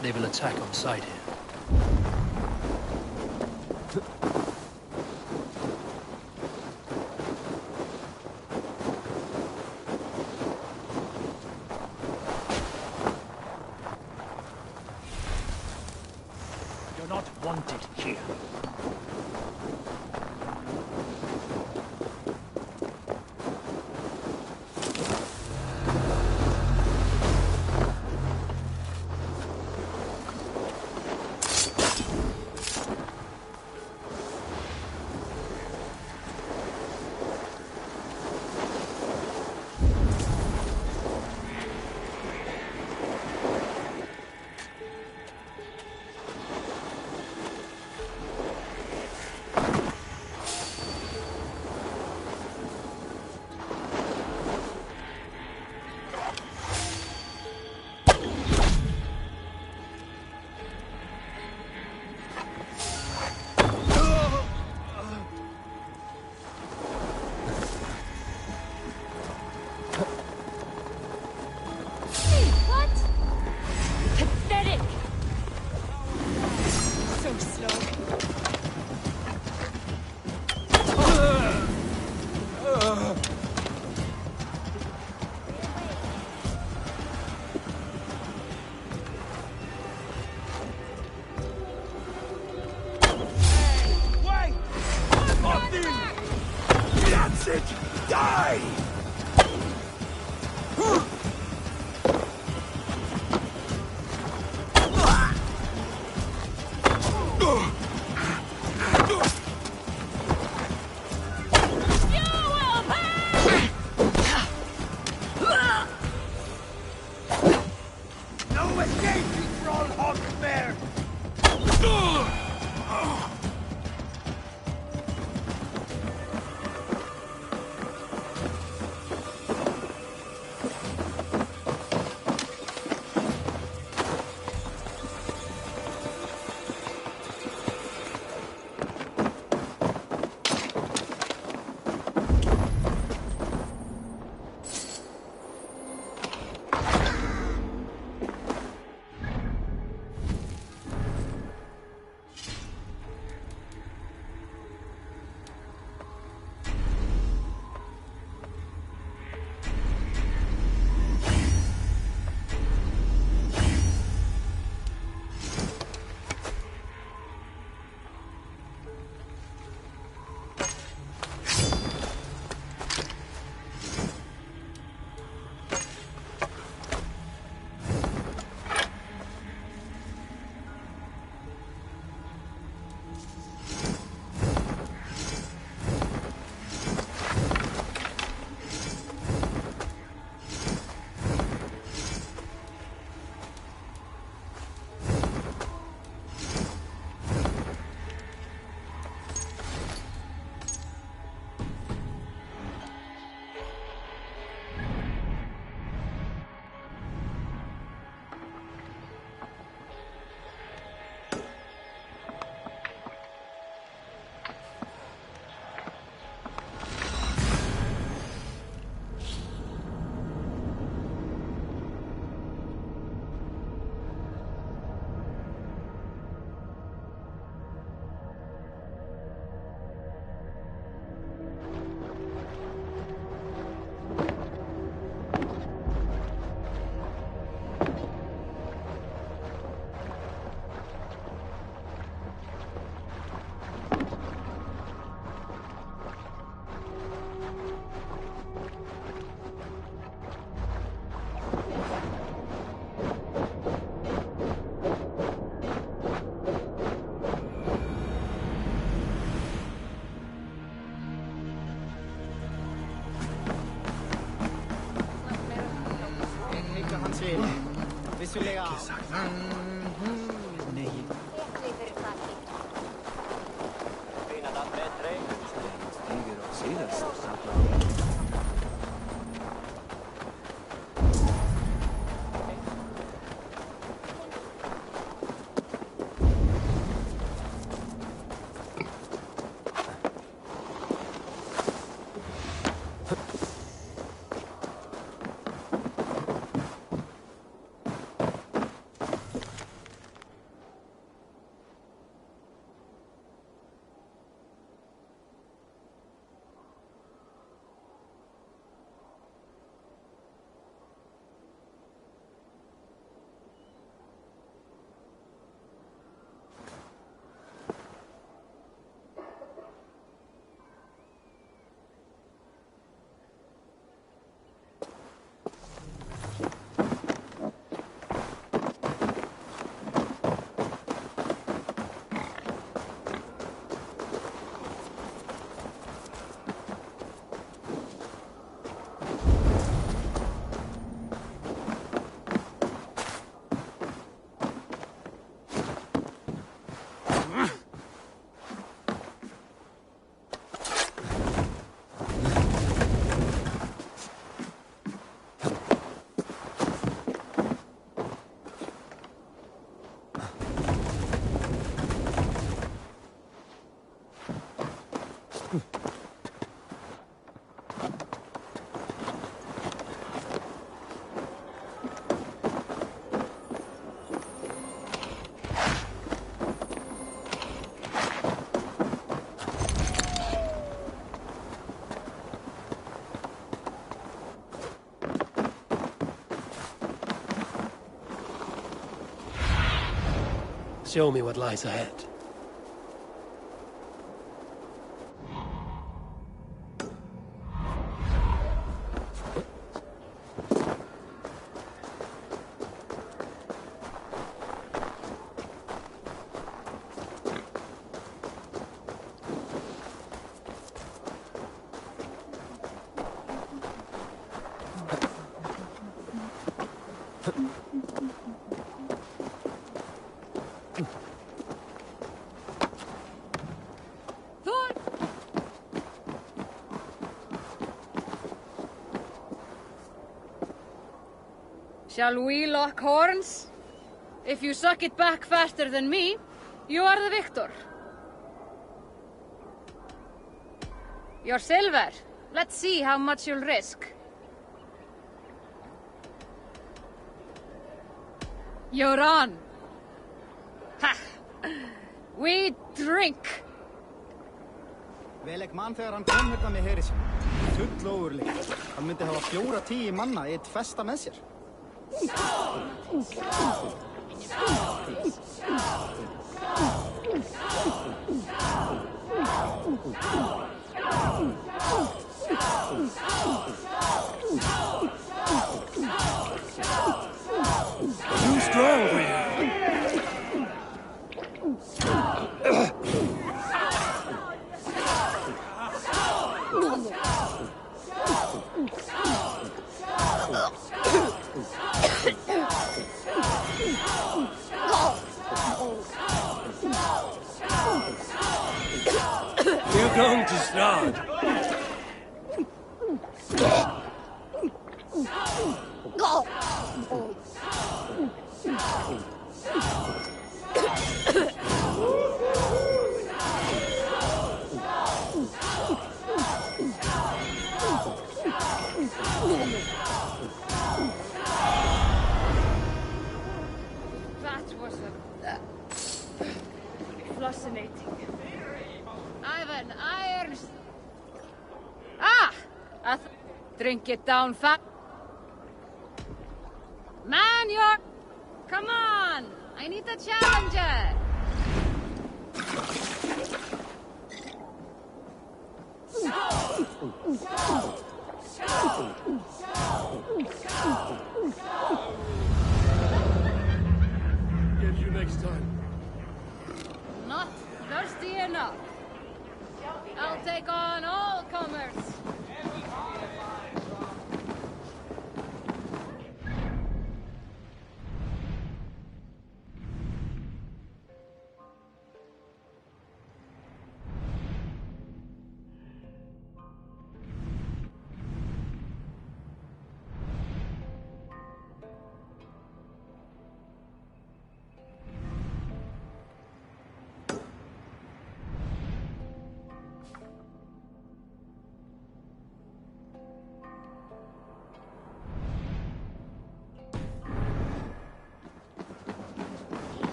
They will attack on sight here. You're not wanted here. Show me what lies ahead. Shall we lock horns? If you suck it back faster than me, you are the victor. Your silver. Let's see how much you'll risk. You're on. Ha! We drink. Vel ekki mann þegar hann kom hérna með heri sinni. Full ógurlegt. Hann myndi hafa 4-10 manna í eitt festa með sér. Too strong for you. You're going to start. That was fascinating. Ivan, irons. Ah! Drink it down fast. Man, you're... Come on! I need a challenger! Get you next time. Not thirsty enough. I'll take on all comers.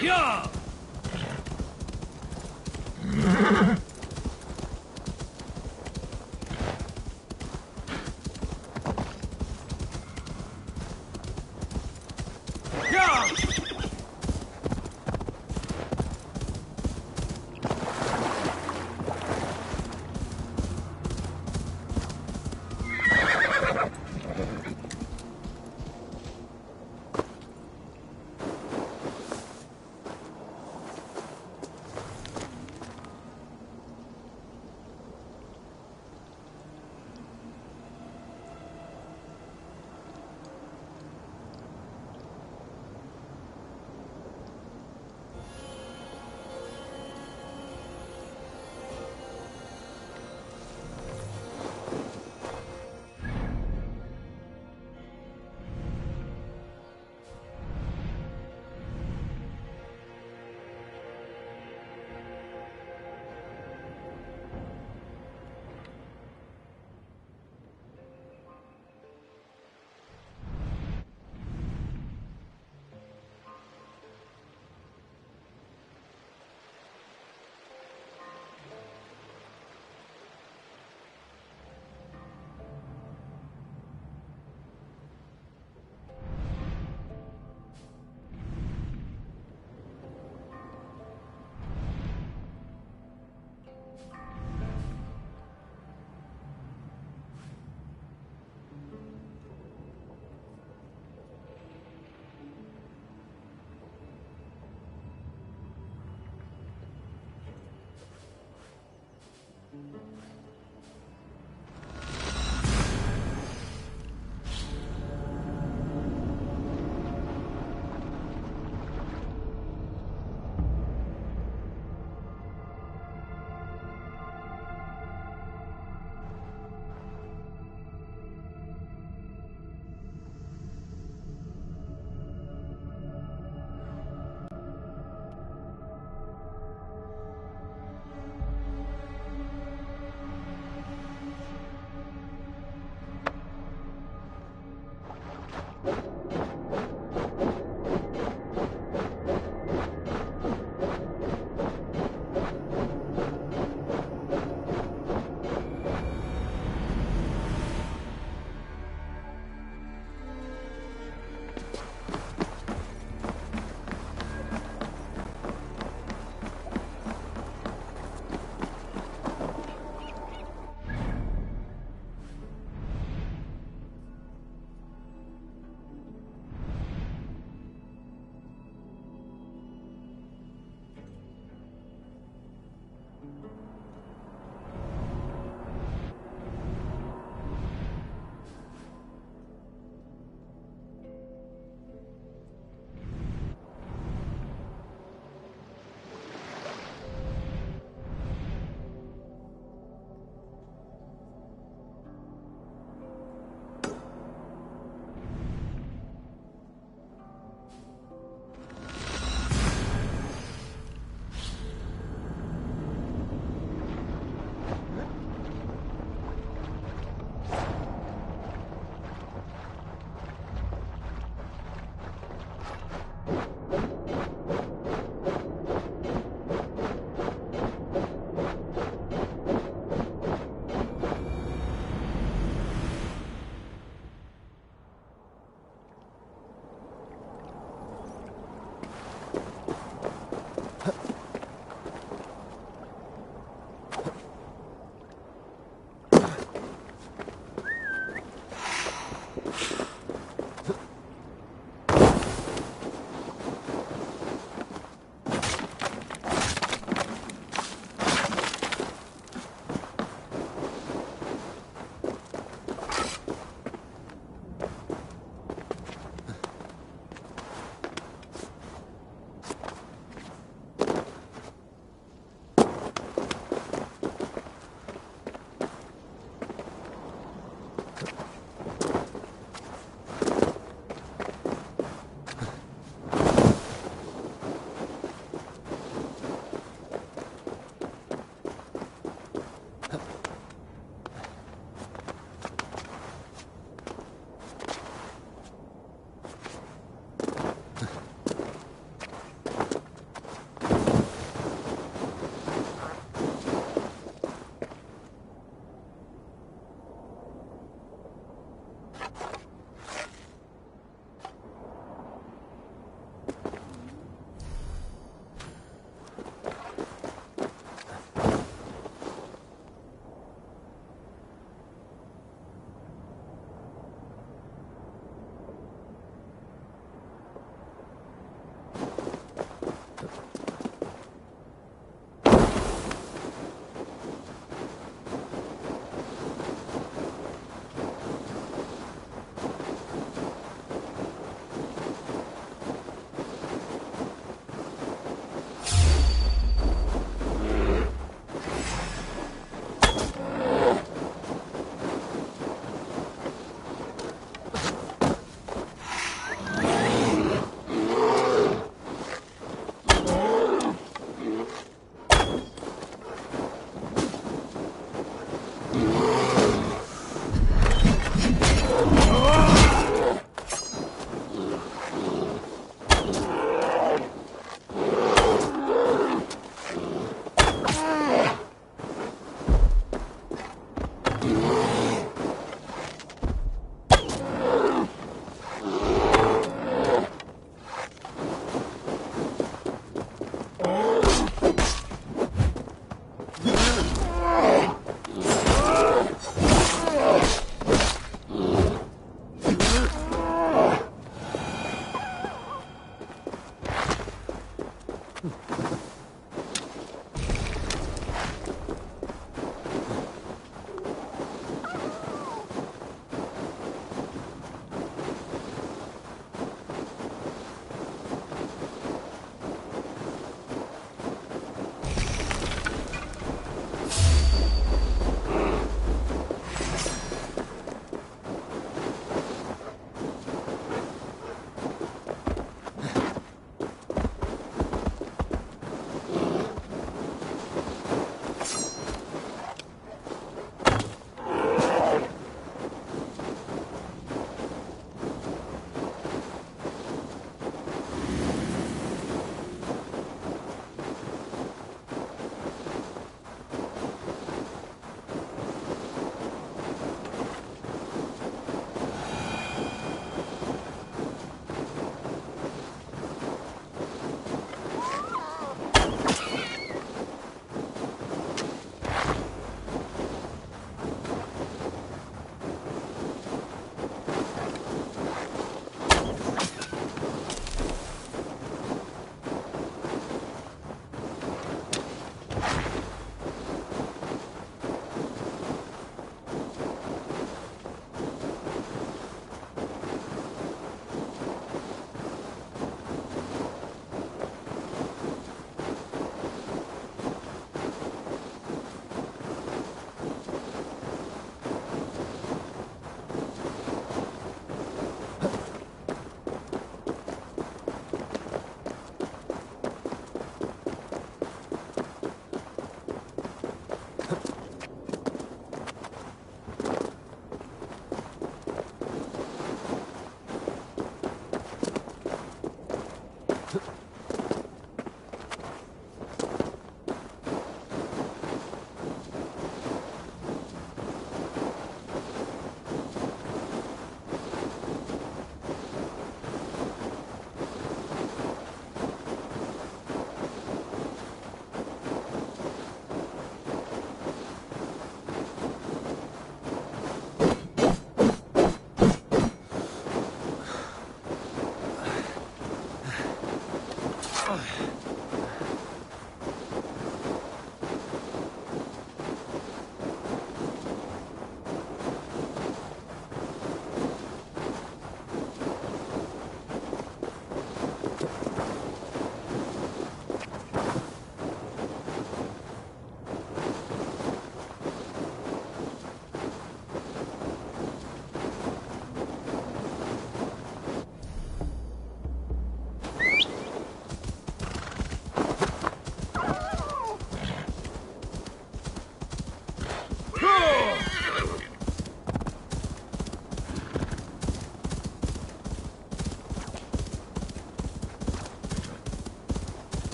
Yeah! Yeah!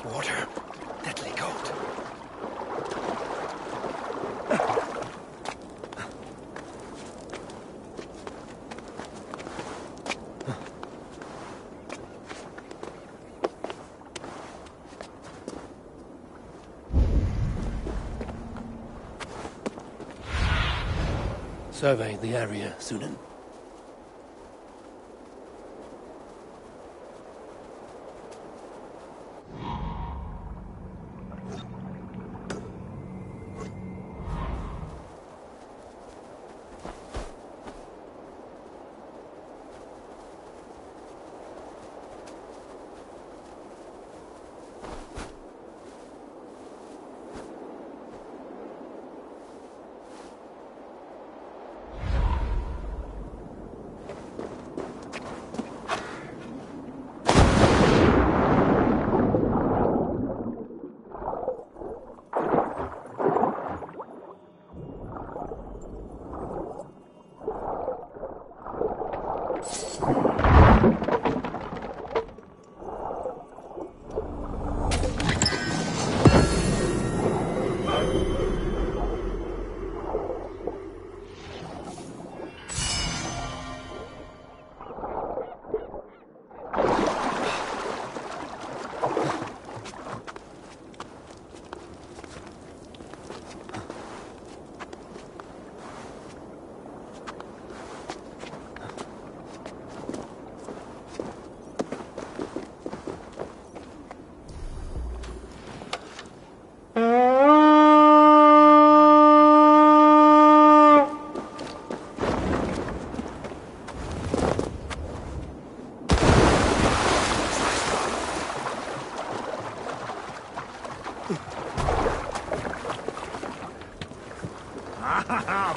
this water. Deadly cold. Survey the area, Sunan.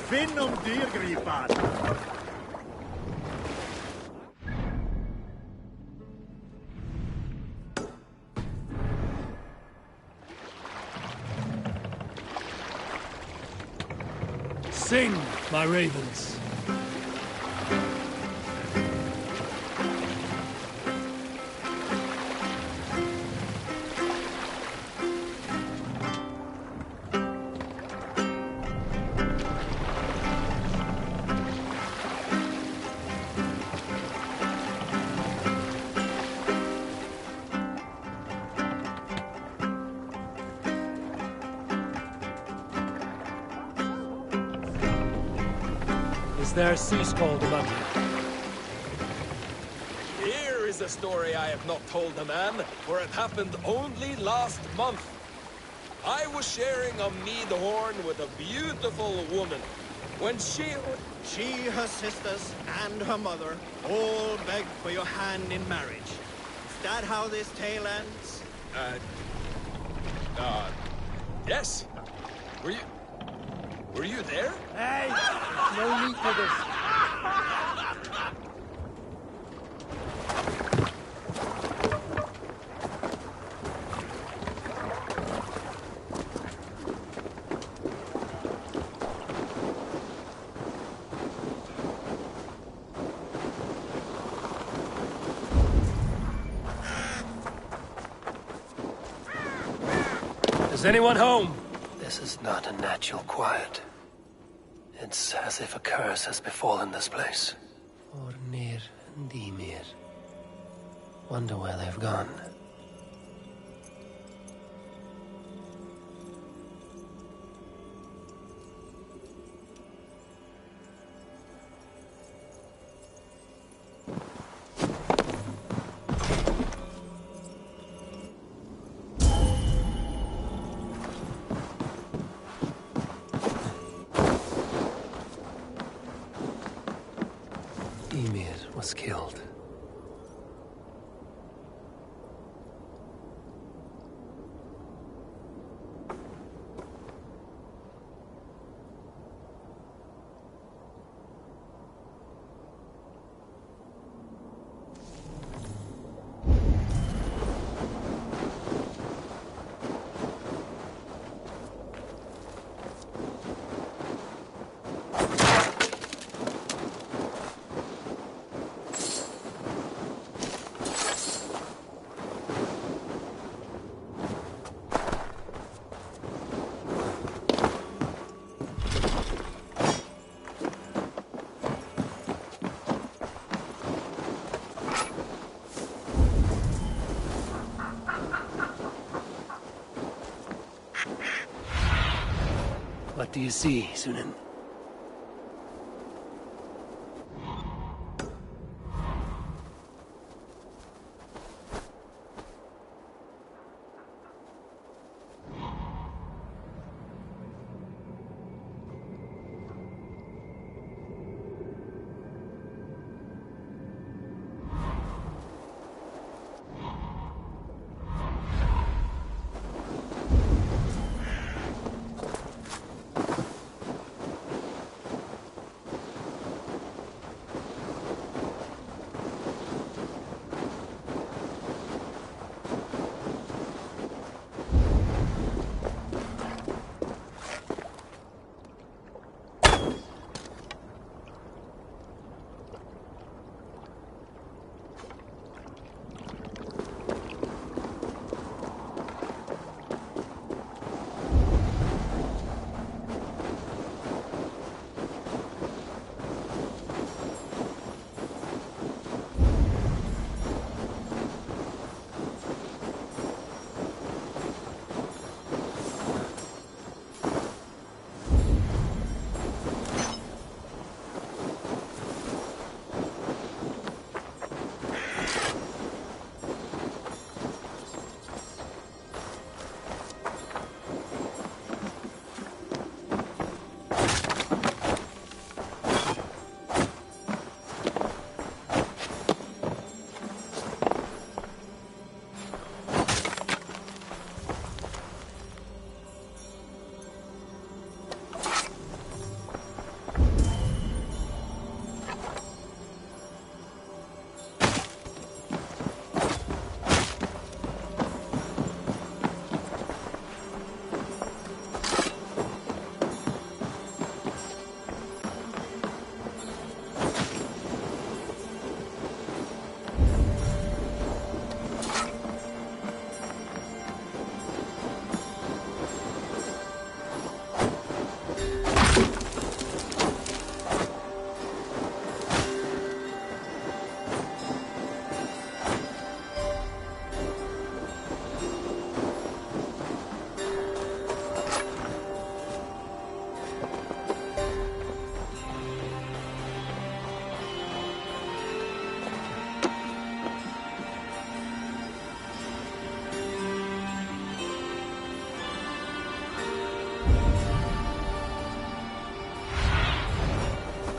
Finn dyrgripan! Sing, my ravens. Is there a sea scald among you? Here is a story I have not told the man, for it happened only last month. I was sharing a mead horn with a beautiful woman. When she, her sisters, and her mother all begged for your hand in marriage. Is that how this tale ends? yes. Were you there? Hey! No need for this. Is anyone home? This is not a natural quiet. It's as if a curse has befallen this place. Ornir and Ymir. Wonder where they've gone. Ymir was killed. What do you see, Sunan?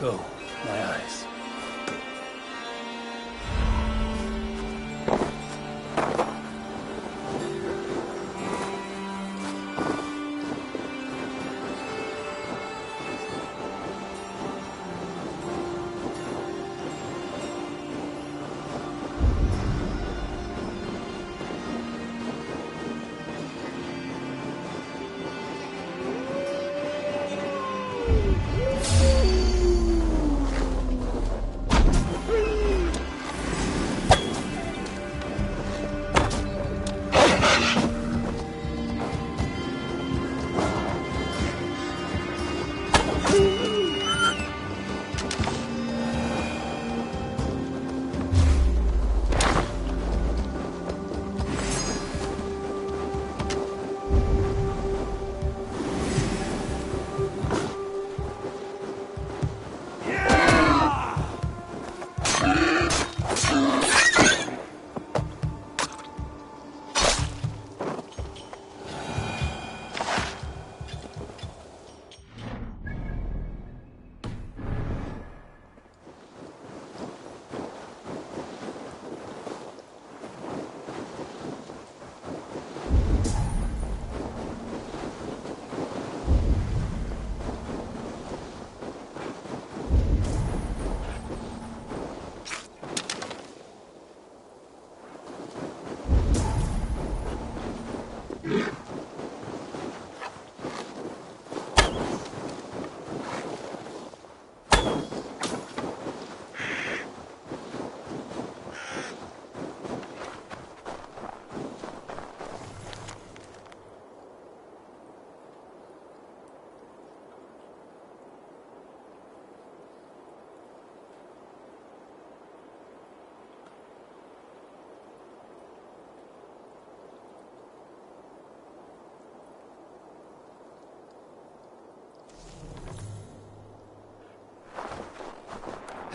Go, my eyes.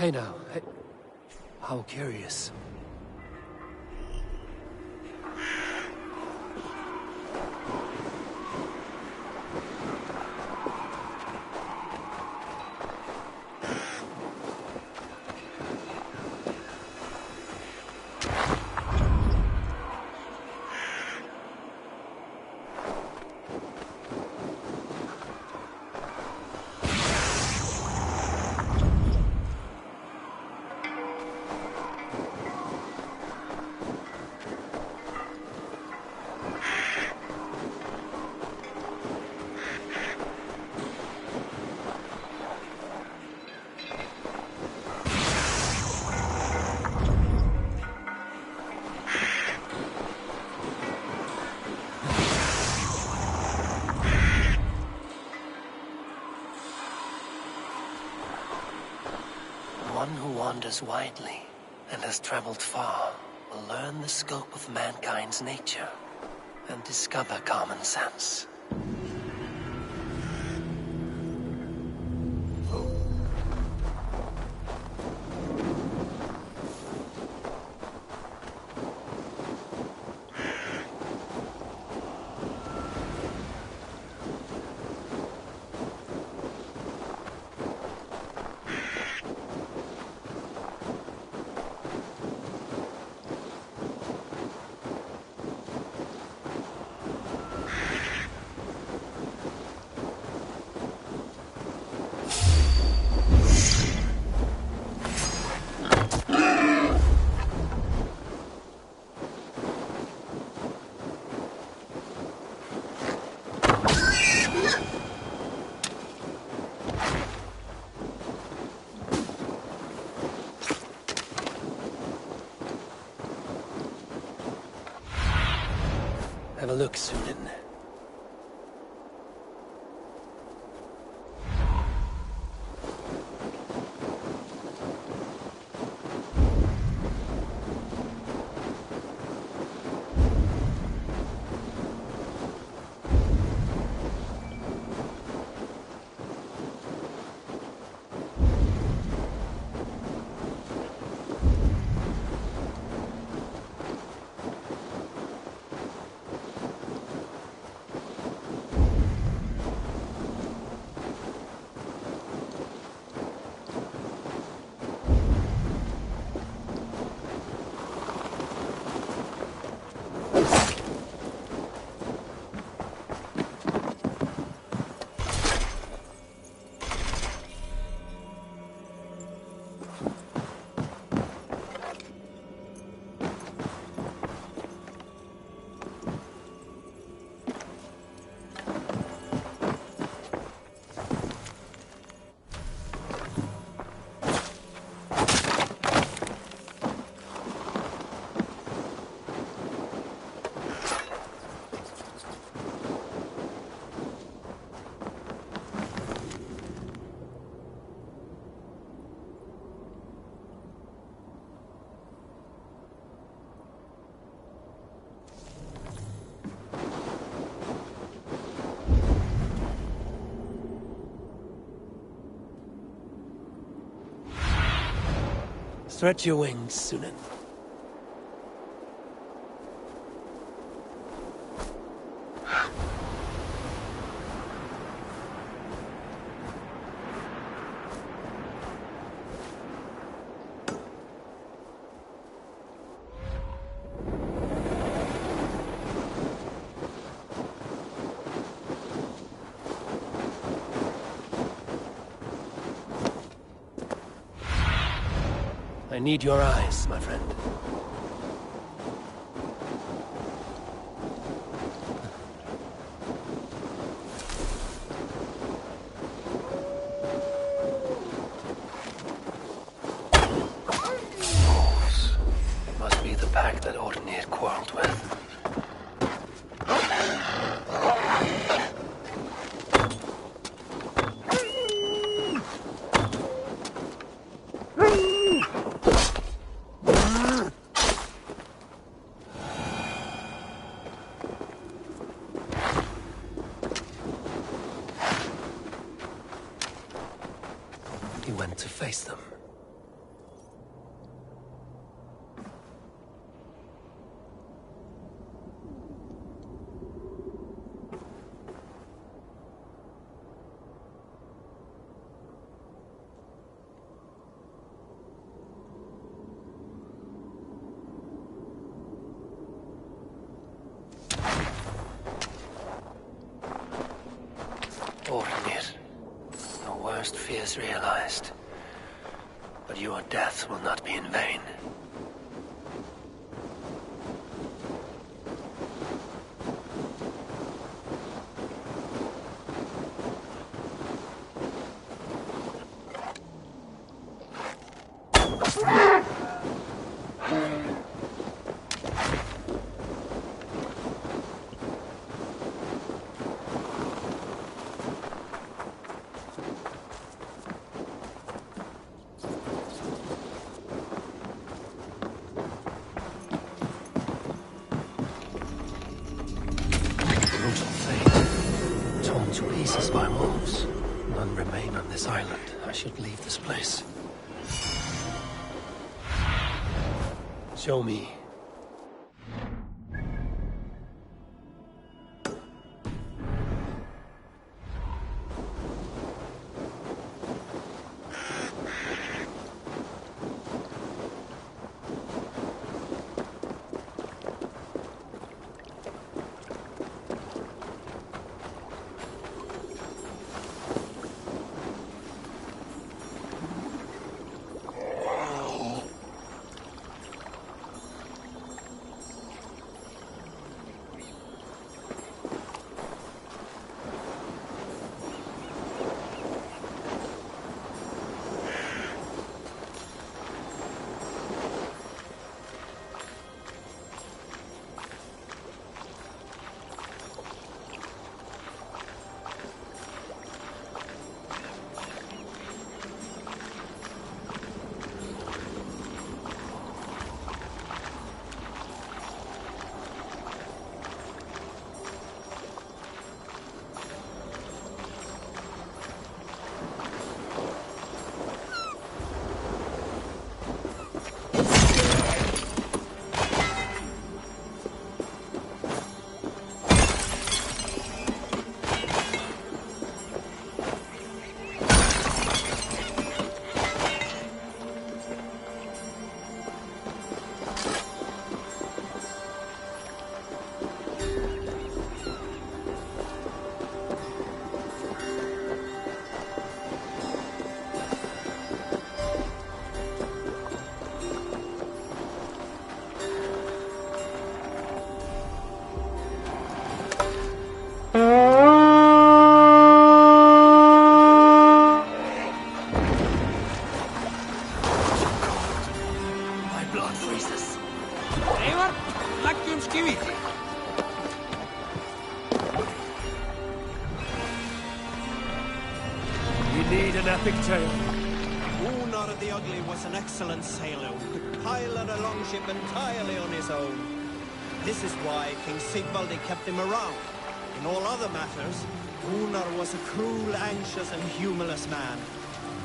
Hey now, hey. How curious. One who wanders widely and has traveled far will learn the scope of mankind's nature and discover common sense. Have a look, Sunan. Stretch your wings, Sunan. I need your eyes, my friend. Wolves. It must be the pack that Ordinir quarreled with. He went to face them. is realized. But your death will not be in vain. Show me. Gunnar the Ugly was an excellent sailor who could pilot a longship entirely on his own. This is why King Sigvaldi kept him around. In all other matters, Gunnar was a cruel, anxious, and humorless man.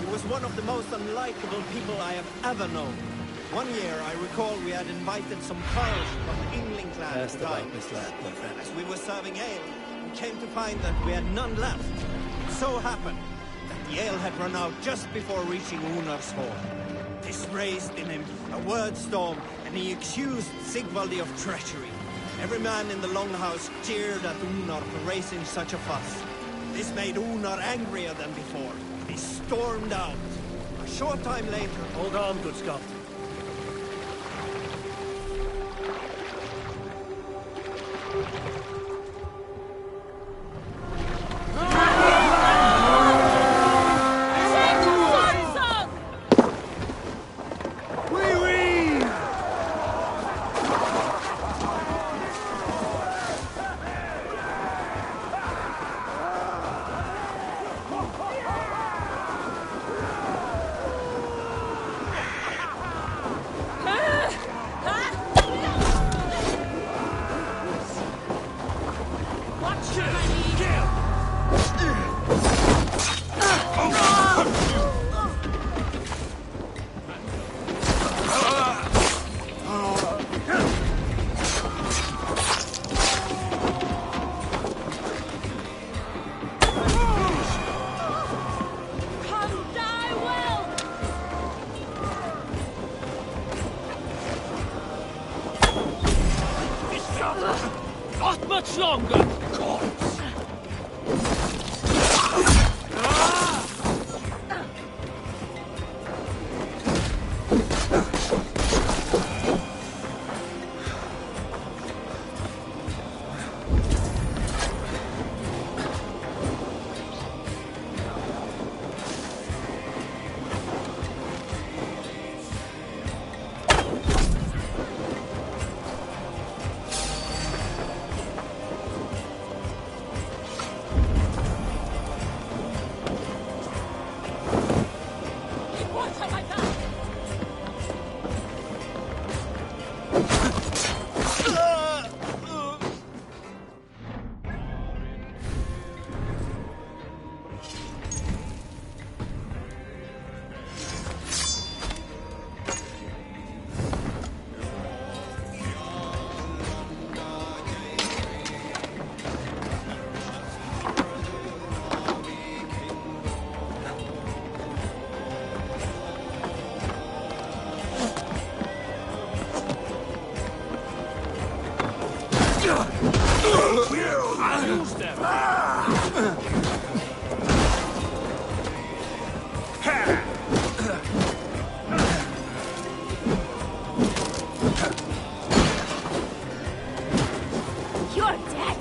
He was one of the most unlikable people I have ever known. One year, I recall we had invited some Karls from England clan to dine. As we were serving ale, we came to find that we had none left. It so happened that the ale had run out just before reaching Gunnar's hall. This raised in him a word storm, and he accused Sigvaldi of treachery. Every man in the longhouse jeered at Gunnar for raising such a fuss. This made Gunnar angrier than before. He stormed out. A short time later... Hold on, good Scott. Not much longer, corpse! Use them! You're dead!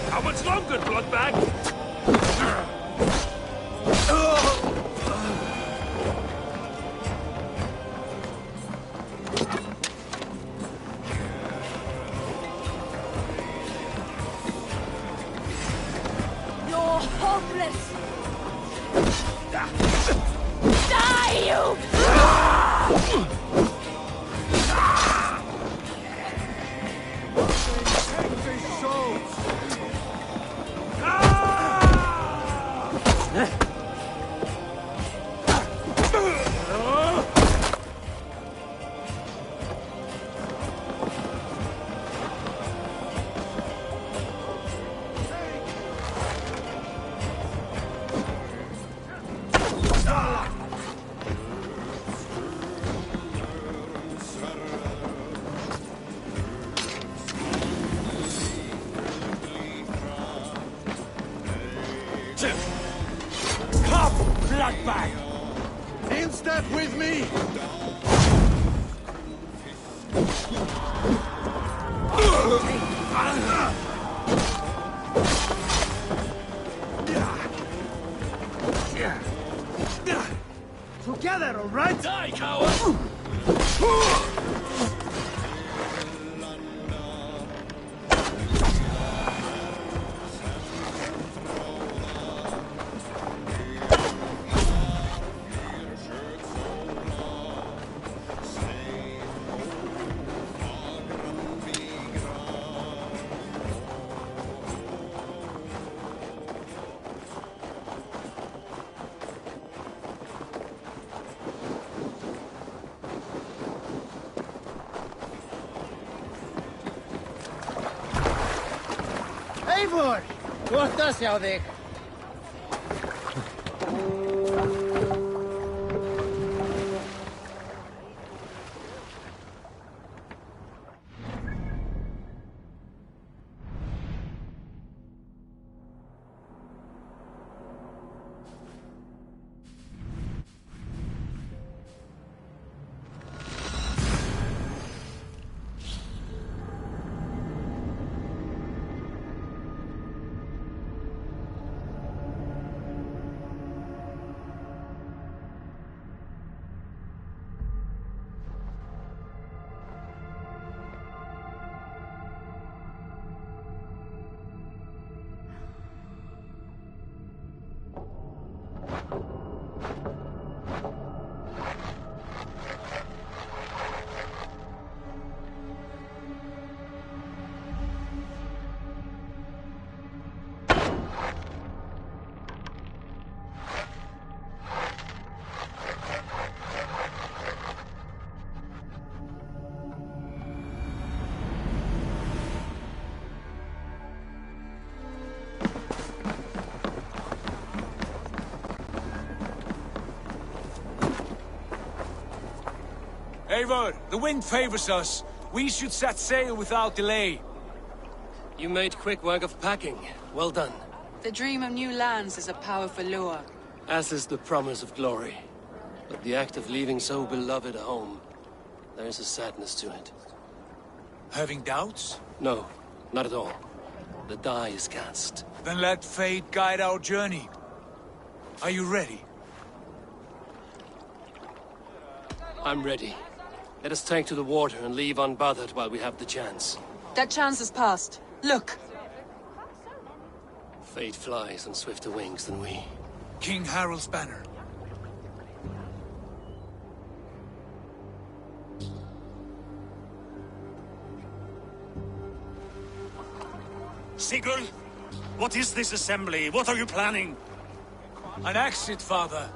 How much longer, bloodbag? You're hopeless! Die, you! that back! In step with me! Together, all right? Die, coward! Eivor! Gott að sjá þig. Eivor, the wind favors us. We should set sail without delay. You made quick work of packing. Well done. The dream of new lands is a powerful lure. As is the promise of glory. But the act of leaving so beloved a home, there is a sadness to it. Having doubts? No, not at all. The die is cast. Then let fate guide our journey. Are you ready? I'm ready. Let us take to the water and leave unbothered while we have the chance. That chance is past. Look! Fate flies on swifter wings than we. King Harald's banner. Sigurd, what is this assembly? What are you planning? An exit, father.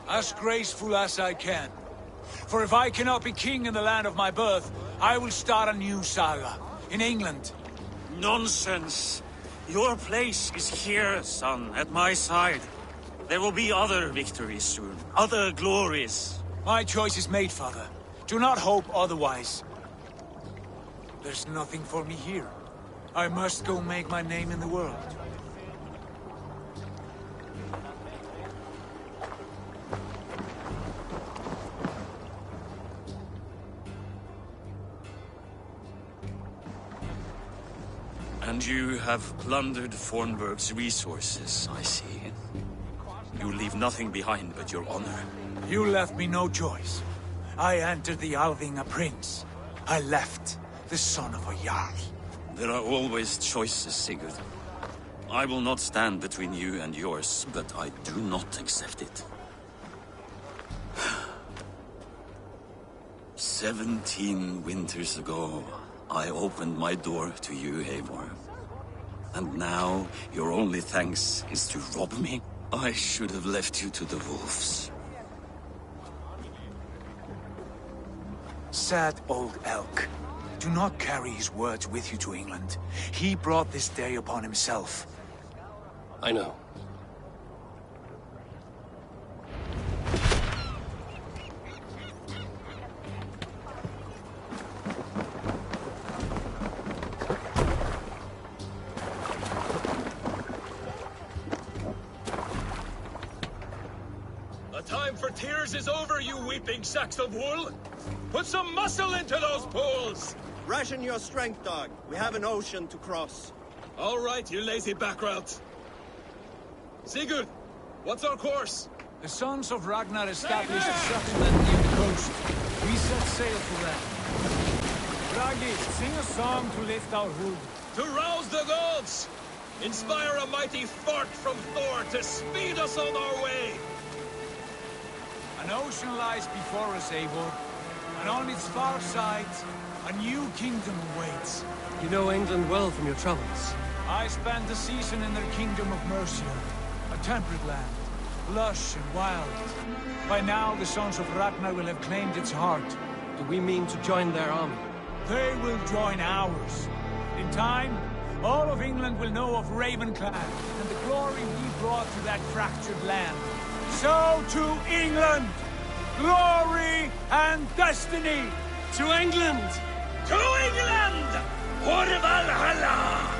As graceful as I can. For if I cannot be king in the land of my birth, I will start a new saga. In England. Nonsense. Your place is here, son, at my side. There will be other victories soon. Other glories. My choice is made, father. Do not hope otherwise. There's nothing for me here. I must go make my name in the world. And you have plundered Fornburg's resources, I see. You leave nothing behind but your honor. You left me no choice. I entered the Alving a prince. I left the son of a Jarl. There are always choices, Sigurd. I will not stand between you and yours, but I do not accept it. 17 winters ago, I opened my door to you, Eivor. And now, your only thanks is to rob me? I should have left you to the wolves. Sad old elk. Do not carry his words with you to England. He brought this day upon himself. I know. The time for tears is over, you weeping sacks of wool! Put some muscle into those pools! Ration your strength, dog. We have an ocean to cross. All right, you lazy backrout. Sigurd, what's our course? The sons of Ragnar established a settlement near the coast. We set sail for them. Ragi, sing a song to lift our hood. To rouse the gods! Inspire a mighty fart from Thor to speed us on our way! An ocean lies before us, Eivor, and on its far side, a new kingdom awaits. You know England well from your travels. I spent a season in their kingdom of Mercia, a temperate land, lush and wild. By now, the sons of Ragnar will have claimed its heart. Do we mean to join their army? They will join ours. In time, all of England will know of Ravenclad and the glory we brought to that fractured land. So to England! Glory and destiny! To England! To England! For Valhalla!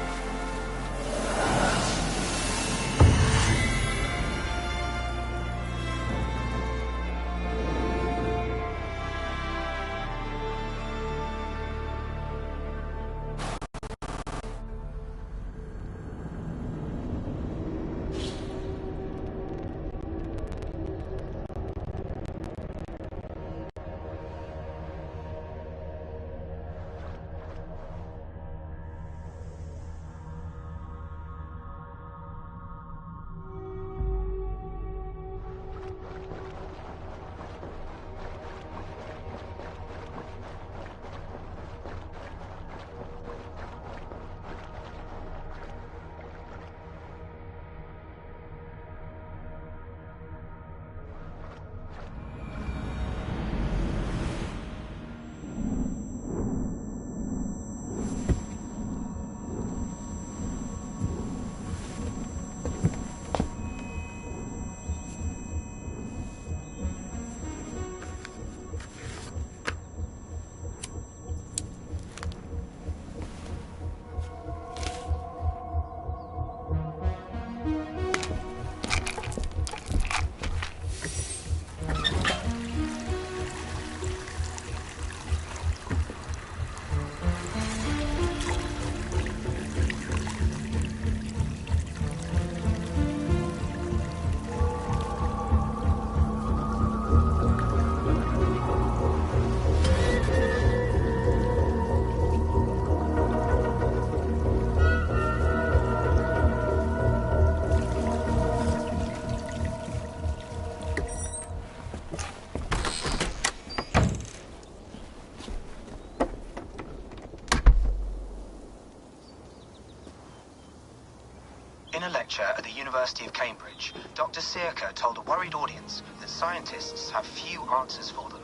In a lecture at the University of Cambridge, Dr. Sirka told a worried audience that scientists have few answers for them.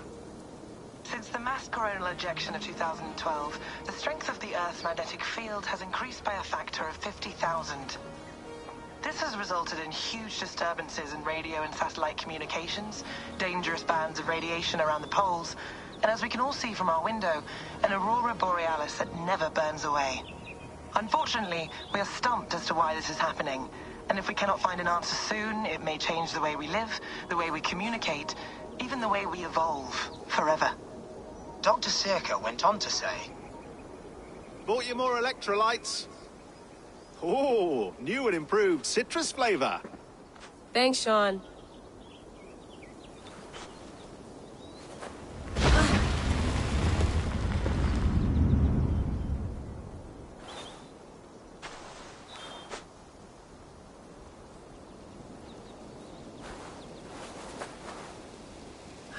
Since the mass coronal ejection of 2012, the strength of the Earth's magnetic field has increased by a factor of 50,000. This has resulted in huge disturbances in radio and satellite communications, dangerous bands of radiation around the poles, and as we can all see from our window, an aurora borealis that never burns away. Unfortunately, we are stumped as to why this is happening, and if we cannot find an answer soon, it may change the way we live, the way we communicate, even the way we evolve, forever. Dr. Sirka went on to say, Bought you more electrolytes? Oh, new and improved citrus flavor. Thanks, Sean.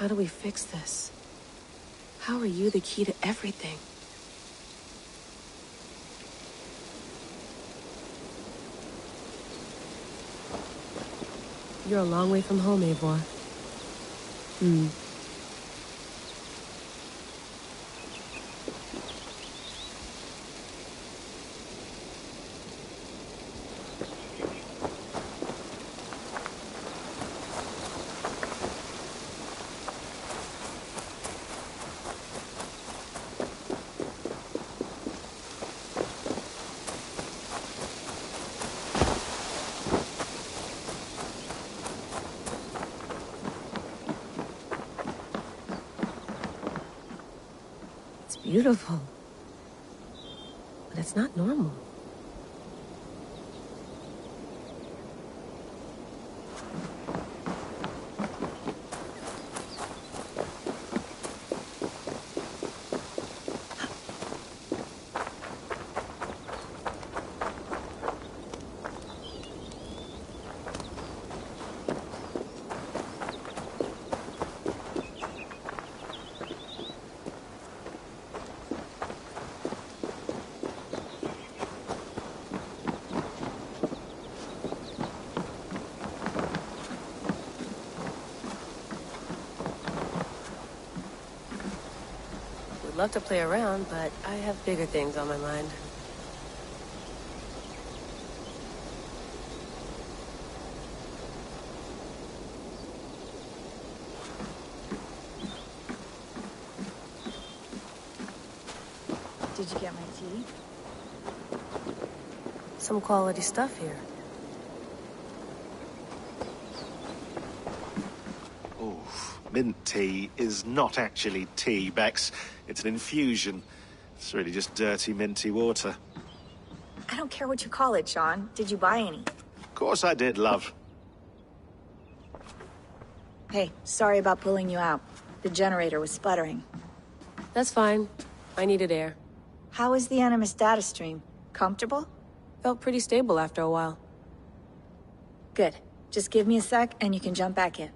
How do we fix this? How are you the key to everything? You're a long way from home, Eivor. Beautiful. But it's not normal. Would love to play around, but I have bigger things on my mind. Did you get my tea? Some quality stuff here. Mint tea is not actually tea, Bex. It's an infusion. It's really just dirty, minty water. I don't care what you call it, Sean. Did you buy any? Of course I did, love. Hey, sorry about pulling you out. The generator was sputtering. That's fine. I needed air. How is the Animus data stream? Comfortable? Felt pretty stable after a while. Good. Just give me a sec and you can jump back in.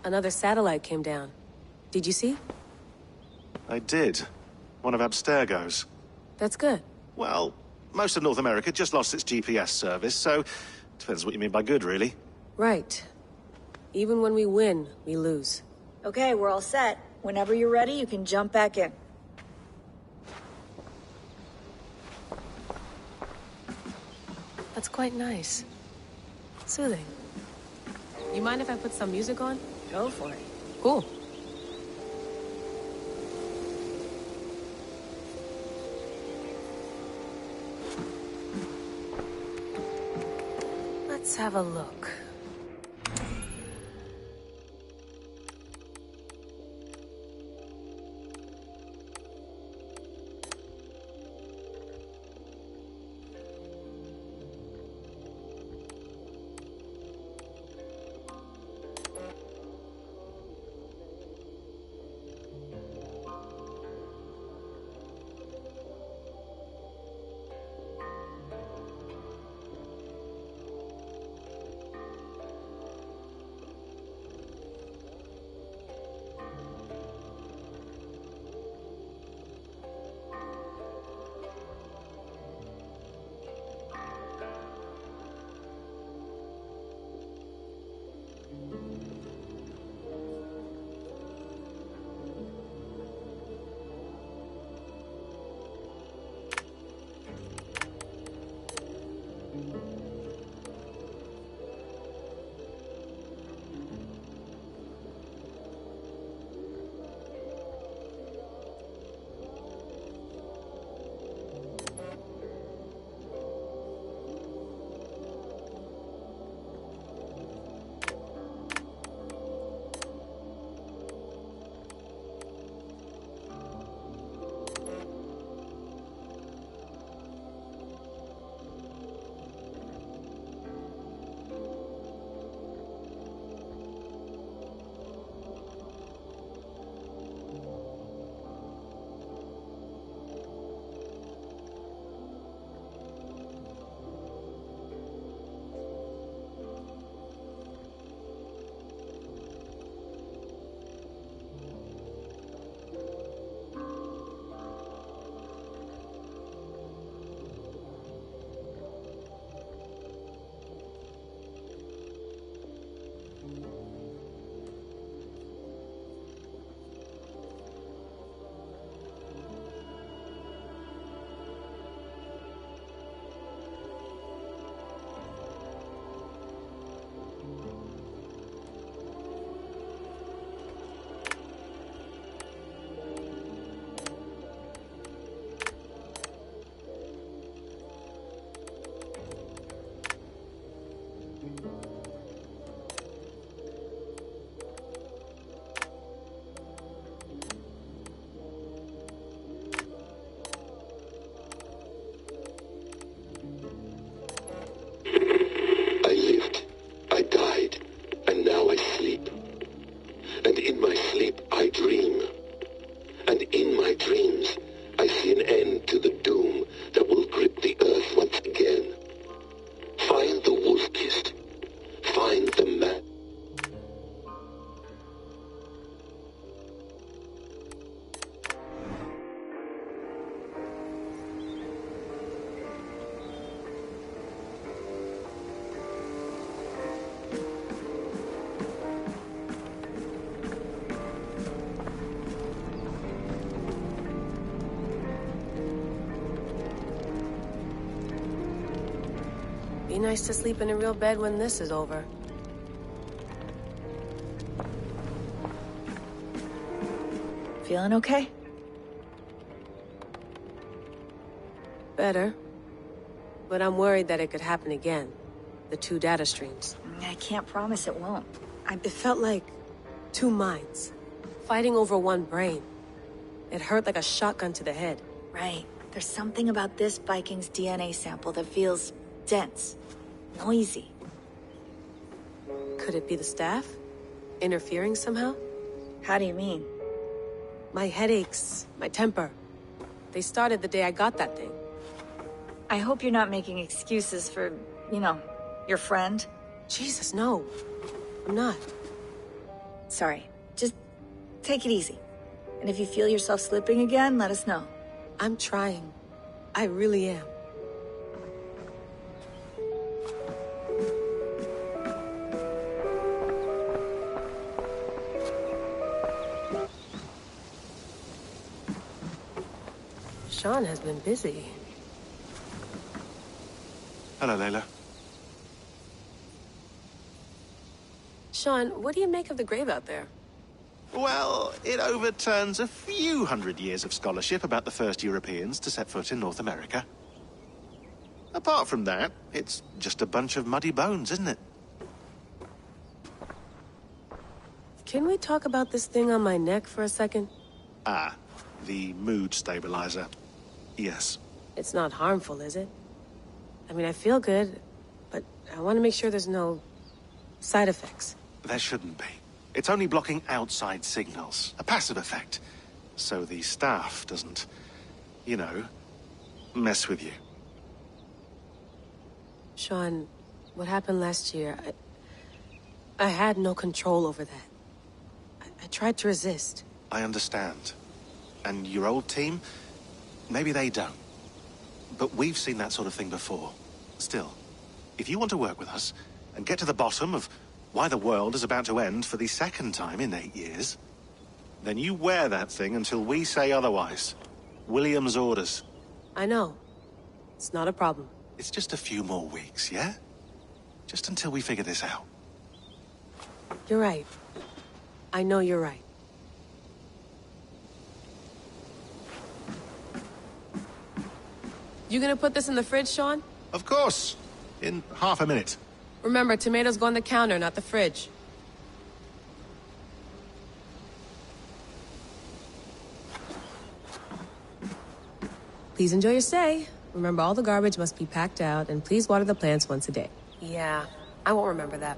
Another satellite came down. Did you see? I did. One of Abstergo's. That's good. Well, most of North America just lost its GPS service, so depends what you mean by good, really. Right. Even when we win, we lose. Okay, we're all set. Whenever you're ready, you can jump back in. That's quite nice. Soothing. You mind if I put some music on? Go for it. Cool. Let's have a look. Be nice to sleep in a real bed when this is over. Feeling okay? Better. But I'm worried that it could happen again. The two data streams. I can't promise it won't. It felt like two minds, fighting over one brain. It hurt like a shotgun to the head. Right. There's something about this Viking's DNA sample that feels dense, noisy. Could it be the staff? Interfering somehow? How do you mean? My headaches, my temper. They started the day I got that thing. I hope you're not making excuses for, you know, your friend. Jesus, no. I'm not. Sorry. Just take it easy. And if you feel yourself slipping again, let us know. I'm trying. I really am. Sean has been busy. Hello, Layla. Sean, what do you make of the grave out there? Well, it overturns a few hundred years of scholarship about the first Europeans to set foot in North America. Apart from that, it's just a bunch of muddy bones, isn't it? Can we talk about this thing on my neck for a second? Ah, the mood stabilizer. Yes. It's not harmful, is it? I mean, I feel good, but I want to make sure there's no side effects. There shouldn't be. It's only blocking outside signals, a passive effect. So the staff doesn't, you know, mess with you. Sean, what happened last year, I had no control over that. I tried to resist. I understand. And your old team, maybe they don't. But we've seen that sort of thing before. Still, if you want to work with us and get to the bottom of why the world is about to end for the second time in 8 years, then you wear that thing until we say otherwise. William's orders. I know. It's not a problem. It's just a few more weeks, yeah? Just until we figure this out. You're right. I know you're right. You gonna put this in the fridge, Sean? Of course. In half a minute. Remember, tomatoes go on the counter, not the fridge. Please enjoy your stay. Remember, all the garbage must be packed out, and please water the plants once a day. Yeah, I won't remember that.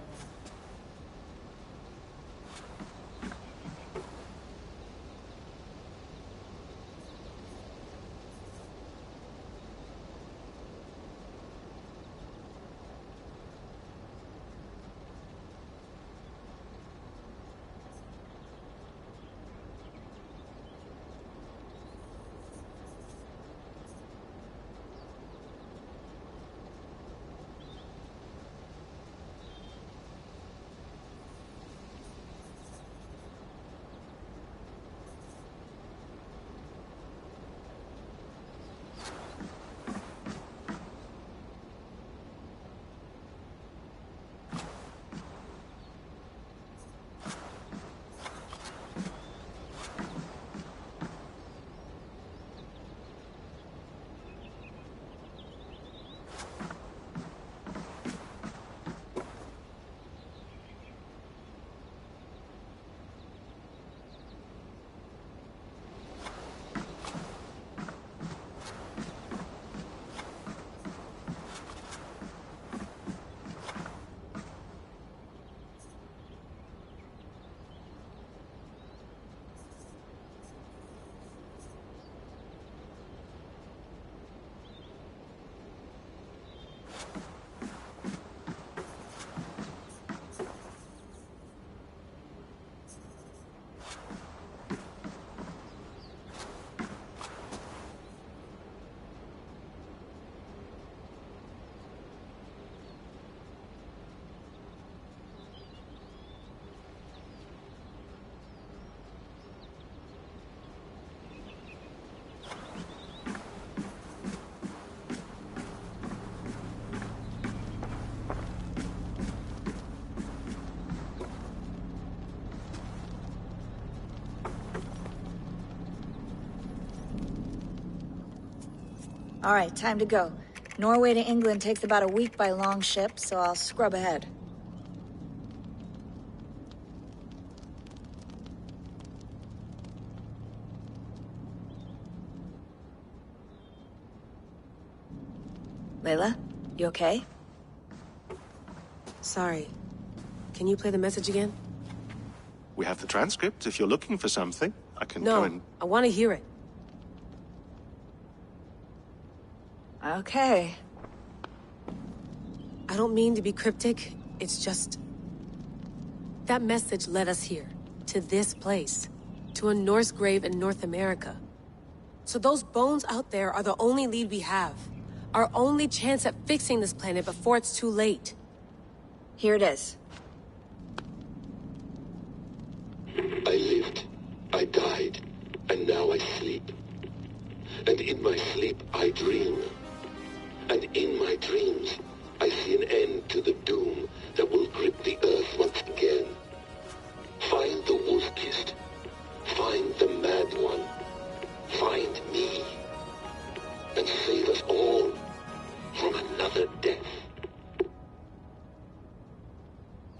All right, time to go. Norway to England takes about a week by long ship, so I'll scrub ahead. Layla, you okay? Sorry. Can you play the message again? We have the transcript. If you're looking for something, I can No, go and... I want to hear it. Okay. I don't mean to be cryptic. It's just... that message led us here. To this place. To a Norse grave in North America. So those bones out there are the only lead we have. Our only chance at fixing this planet before it's too late. Here it is. I lived, I died, and now I sleep. And in my sleep I dream. And in my dreams, I see an end to the doom that will grip the Earth once again. Find the wolf-kissed. Find the mad one. Find me. And save us all from another death.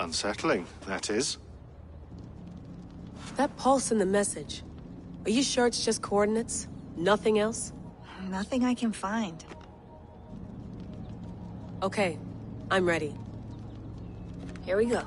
Unsettling, that is. That pulse in the message. Are you sure it's just coordinates? Nothing else? Nothing I can find. Okay, I'm ready. Here we go.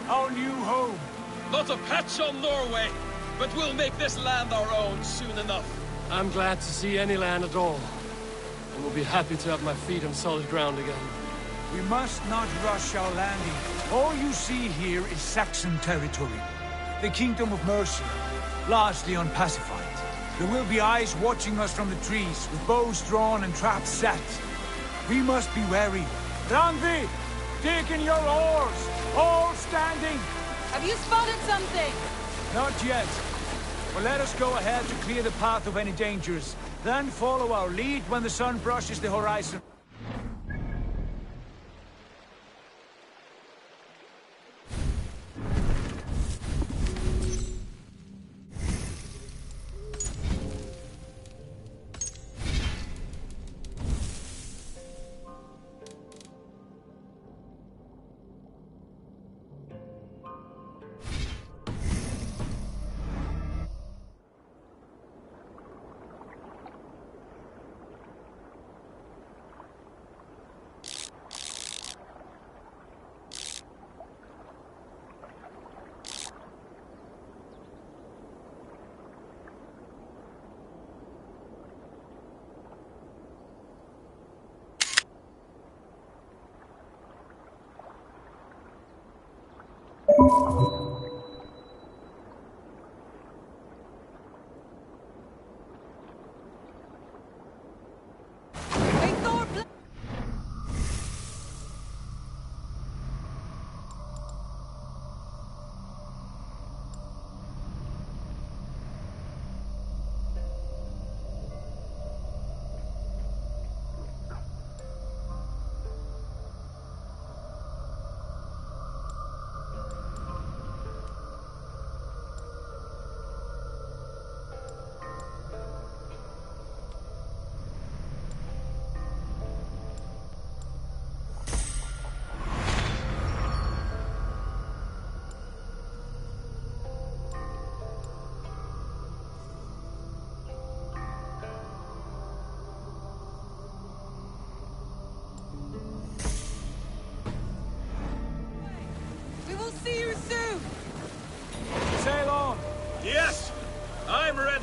Our new home. Not a patch on Norway, but we'll make this land our own soon enough. I'm glad to see any land at all. And will be happy to have my feet on solid ground again. We must not rush our landing. All you see here is Saxon territory. The Kingdom of Mercia, largely unpacified. There will be eyes watching us from the trees, with bows drawn and traps set. We must be wary. Randvi, dig in your oars! All standing! Have you spotted something? Not yet. But let us go ahead to clear the path of any dangers. Then follow our lead when the sun brushes the horizon.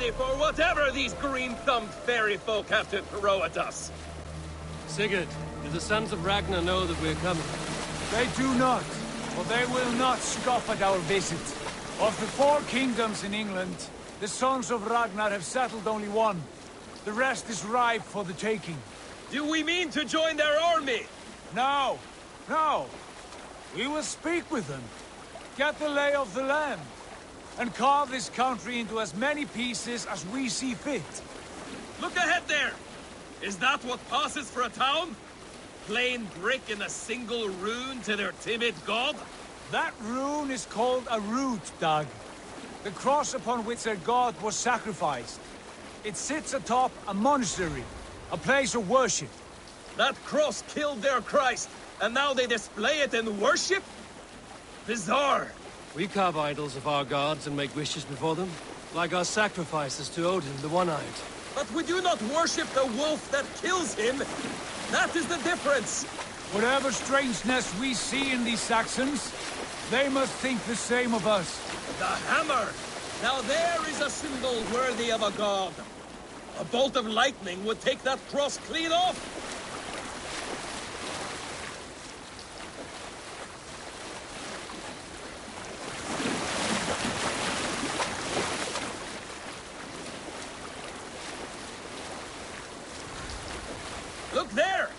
ready for whatever these green-thumbed fairy folk have to throw at us. Sigurd, do the sons of Ragnar know that we're coming? They do not, for they will not scoff at our visit. Of the 4 kingdoms in England, the sons of Ragnar have settled only one. The rest is ripe for the taking. Do we mean to join their army? No, no. We will speak with them, get the lay of the land, and carve this country into as many pieces as we see fit. Look ahead there! Is that what passes for a town? Plain brick in a single rune to their timid god? That rune is called a root, Doug. The cross upon which their god was sacrificed. It sits atop a monastery, a place of worship. That cross killed their Christ, and now they display it in worship? Bizarre. We carve idols of our gods and make wishes before them, like our sacrifices to Odin, the One-Eyed. But we do not worship the wolf that kills him. That is the difference. Whatever strangeness we see in these Saxons, they must think the same of us. The hammer! Now there is a symbol worthy of a god. A bolt of lightning would take that cross clean off. Look there!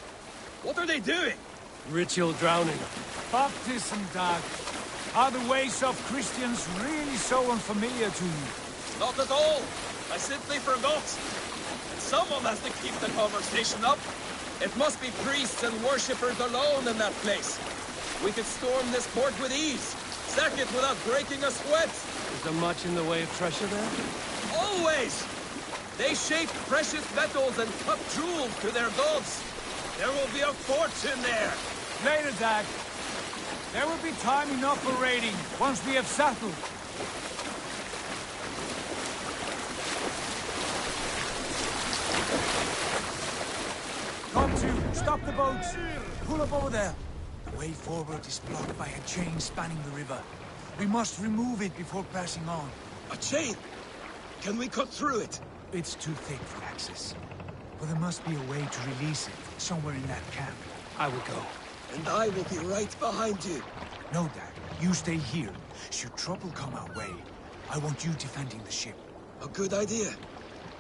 What are they doing? Ritual drowning. Baptism, Dag. Are the ways of Christians really so unfamiliar to you? Not at all. I simply forgot. Someone has to keep the conversation up. It must be priests and worshippers alone in that place. We could storm this port with ease. Sack it without breaking a sweat. Is there much in the way of treasure there? Always! They shape precious metals and cut jewels to their gods. There will be a fortune there. Later, Dag. There will be time enough for raiding, once we have settled. Come to, stop the boats. Pull up over there. The way forward is blocked by a chain spanning the river. We must remove it before passing on. A chain? Can we cut through it? It's too thick for access. But there must be a way to release it, somewhere in that camp. I will go. And I will be right behind you. No, Dad. You stay here. Should trouble come our way, I want you defending the ship. A good idea.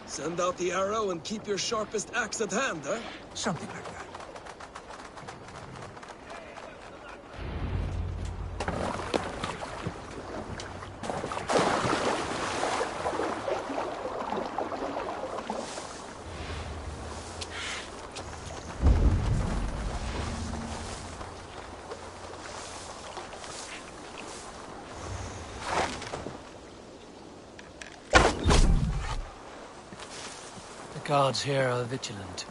Send out the arrow and keep your sharpest axe at hand, huh? Something like that. The guards here are vigilant.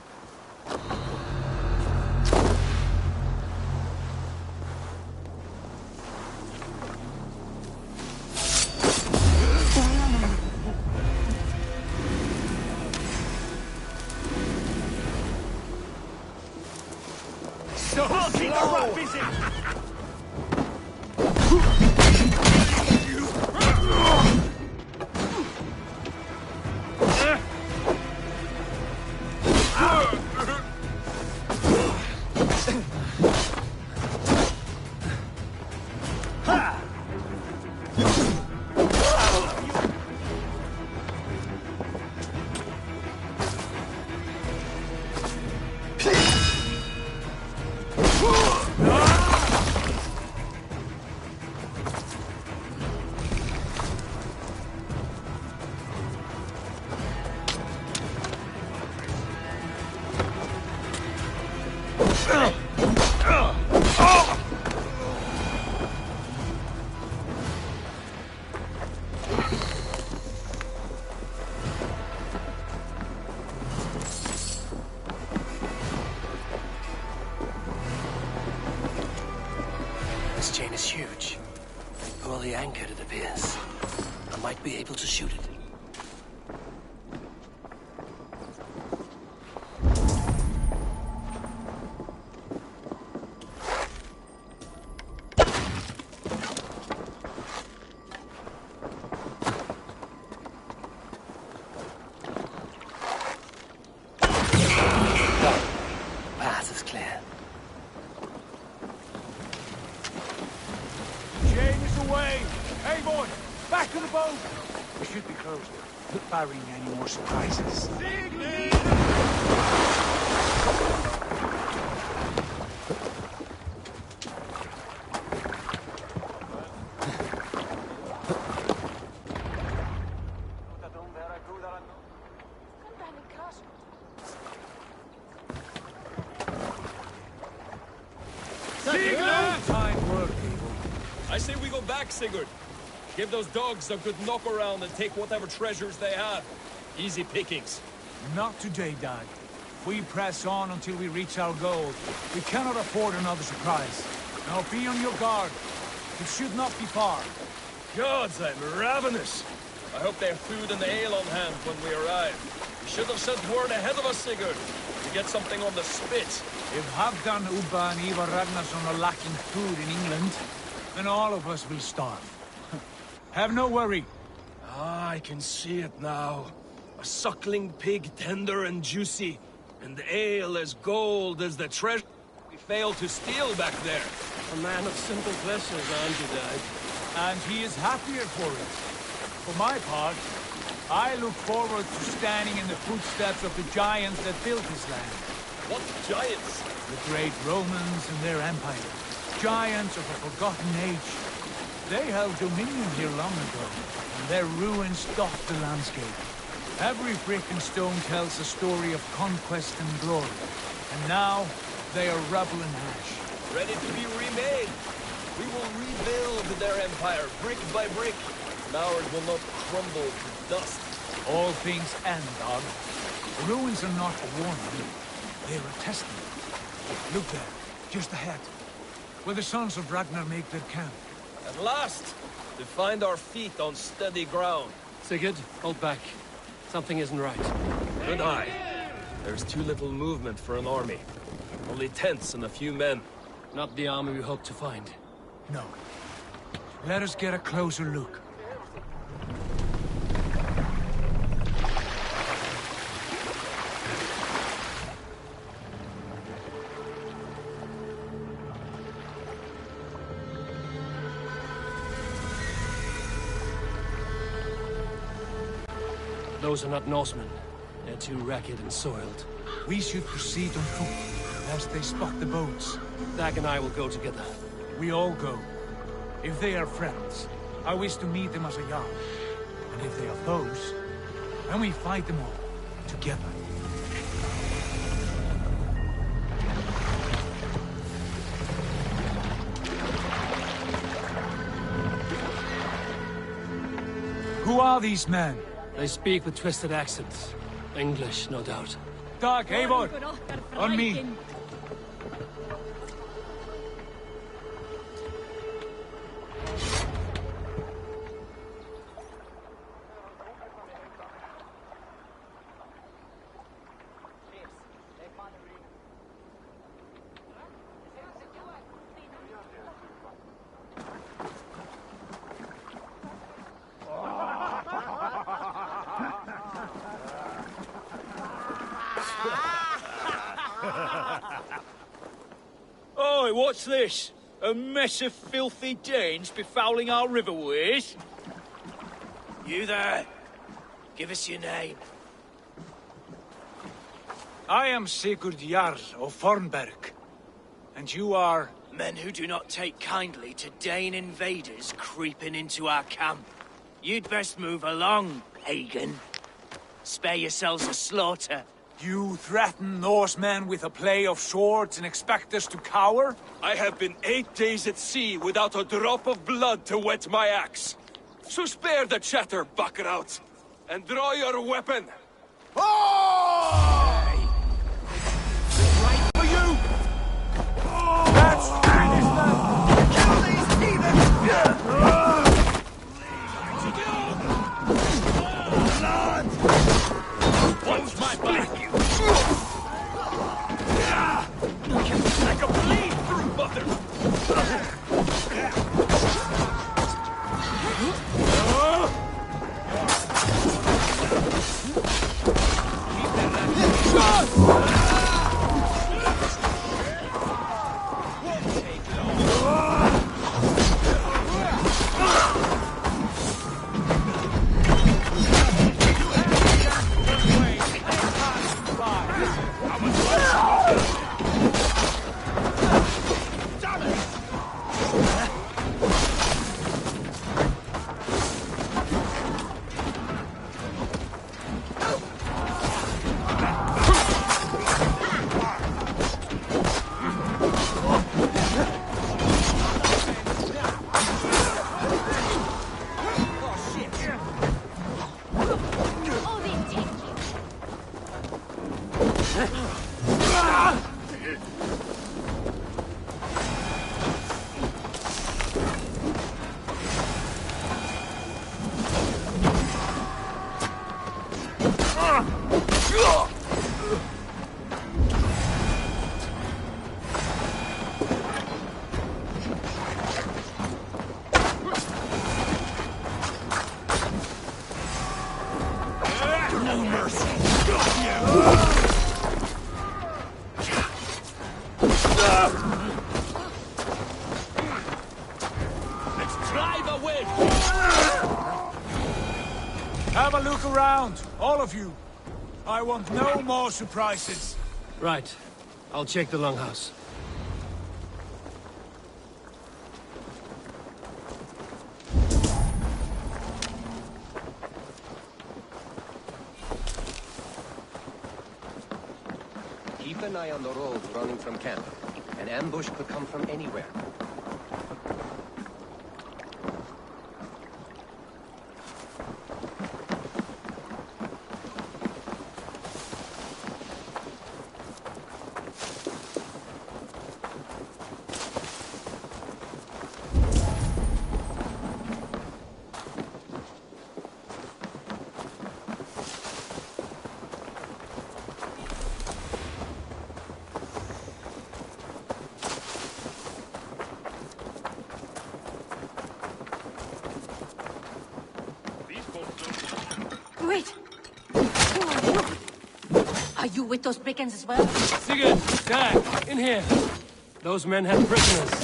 This chain is huge. Pull the anchor, it appears. I might be able to shoot it. barring any more surprises. Fine work, Abel. I say we go back, Sigurd. Give those dogs a good knock around and take whatever treasures they have. Easy pickings. Not today, Dad. We press on until we reach our goal. We cannot afford another surprise. Now be on your guard. It should not be far. Gods, I'm ravenous. I hope they have food and ale on hand when we arrive. We should have sent word ahead of us, Sigurd, to get something on the spit. If Halfdan, Ubba and Ivar Ragnarsson are lacking food in England, then all of us will starve. Have no worry. Ah, I can see it now. A suckling pig, tender and juicy, and ale as gold as the treasure we failed to steal back there. A man of simple pleasures, aren't you, Dad? And he is happier for it. For my part, I look forward to standing in the footsteps of the giants that built this land. What giants? The great Romans and their empire. Giants of a forgotten age. They held dominion here long ago, and their ruins dot the landscape. Every brick and stone tells a story of conquest and glory. And now, they are rubble and ash. Ready to be remade. We will rebuild their empire, brick by brick. And ours will not crumble to dust. All things end, dog. The ruins are not a warning. They're a testament. Look there, just ahead, where the sons of Ragnar make their camp. At last, to find our feet on steady ground. Sigurd, hold back. Something isn't right. Good eye. There's too little movement for an army. Only tents and a few men. Not the army we hoped to find. No. Let us get a closer look. Those are not Norsemen. They're too ragged and soiled. We should proceed on foot, lest they spot the boats. Dag and I will go together. We all go. If they are friends, I wish to meet them as a jarl. And if they are foes, then we fight them all, together. Who are these men? They speak with twisted accents. English, no doubt. Dag, Eivor! On me! Oi, what's this? A mess of filthy Danes befouling our riverways? You there? Give us your name. I am Sigurd Jarl of Fornberg. And you are... Men who do not take kindly to Dane invaders creeping into our camp. You'd best move along, pagan. Spare yourselves a slaughter. You threaten Norsemen with a play of swords and expect us to cower? I have been 8 days at sea without a drop of blood to wet my axe. So spare the chatter, buckerout, and draw your weapon. Oh! Right for you! Oh! That's finish them! Kill these heathens! Watch my back! Like a bleed through butter! Have a look around, all of you. I want no more surprises. Right. I'll check the longhouse. Keep an eye on the road running from camp. An ambush could come from anywhere. Wait! Are you with those brigands as well? Sigurd! Dag! In here! Those men have prisoners.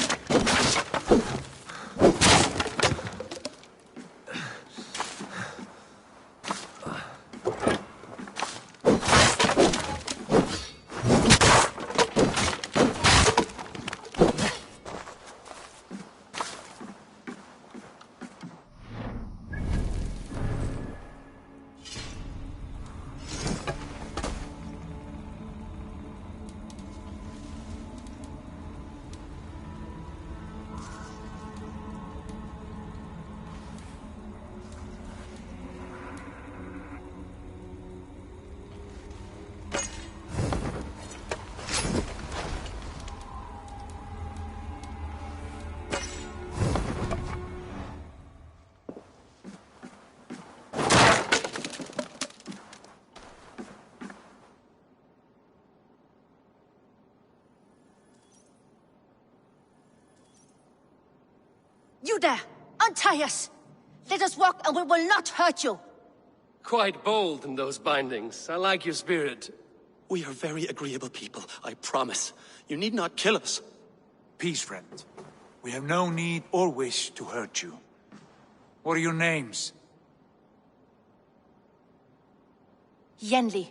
You there! Untie us! Let us walk and we will not hurt you! Quite bold in those bindings. I like your spirit. We are very agreeable people, I promise. You need not kill us. Peace, friend. We have no need or wish to hurt you. What are your names? Yenli.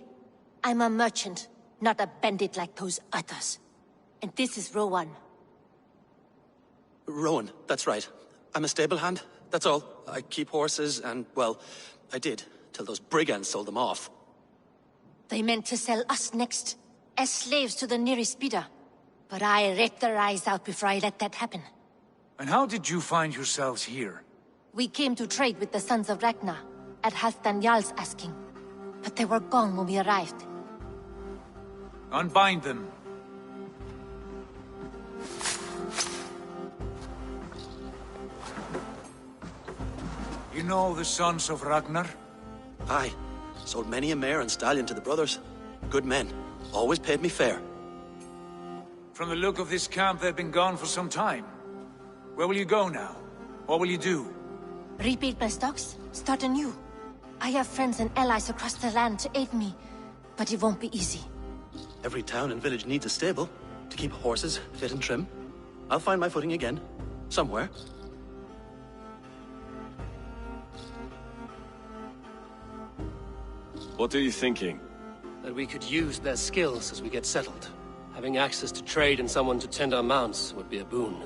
I'm a merchant, not a bandit like those others. And this is Rowan. Rowan, that's right. I'm a stable hand, that's all. I keep horses and, well, I did, till those brigands sold them off. They meant to sell us next, as slaves to the nearest bidder. But I ripped their eyes out before I let that happen. And how did you find yourselves here? We came to trade with the Sons of Ragnar, at Halfdan Jarl's asking. But they were gone when we arrived. Unbind them. You know the Sons of Ragnar? Aye. Sold many a mare and stallion to the brothers. Good men. Always paid me fair. From the look of this camp, they've been gone for some time. Where will you go now? What will you do? Rebuild my stocks, start anew. I have friends and allies across the land to aid me, but it won't be easy. Every town and village needs a stable to keep horses fit and trim. I'll find my footing again. Somewhere. What are you thinking? That we could use their skills as we get settled. Having access to trade and someone to tend our mounts would be a boon.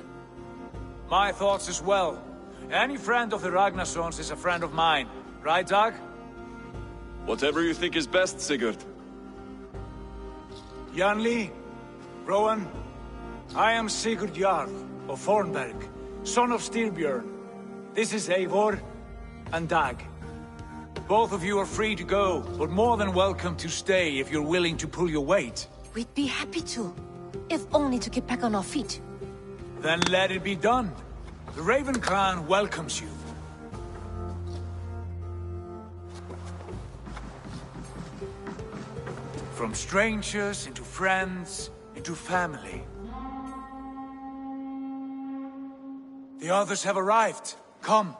My thoughts as well. Any friend of the Ragnarsons is a friend of mine. Right, Dag? Whatever you think is best, Sigurd. Janli, Rowan, I am Sigurd Jarl of Fornberg, son of Styrbjörn. This is Eivor and Dag. Both of you are free to go, but more than welcome to stay if you're willing to pull your weight. We'd be happy to, if only to get back on our feet. Then let it be done. The Raven Clan welcomes you. From strangers into friends, into family. The others have arrived. Come.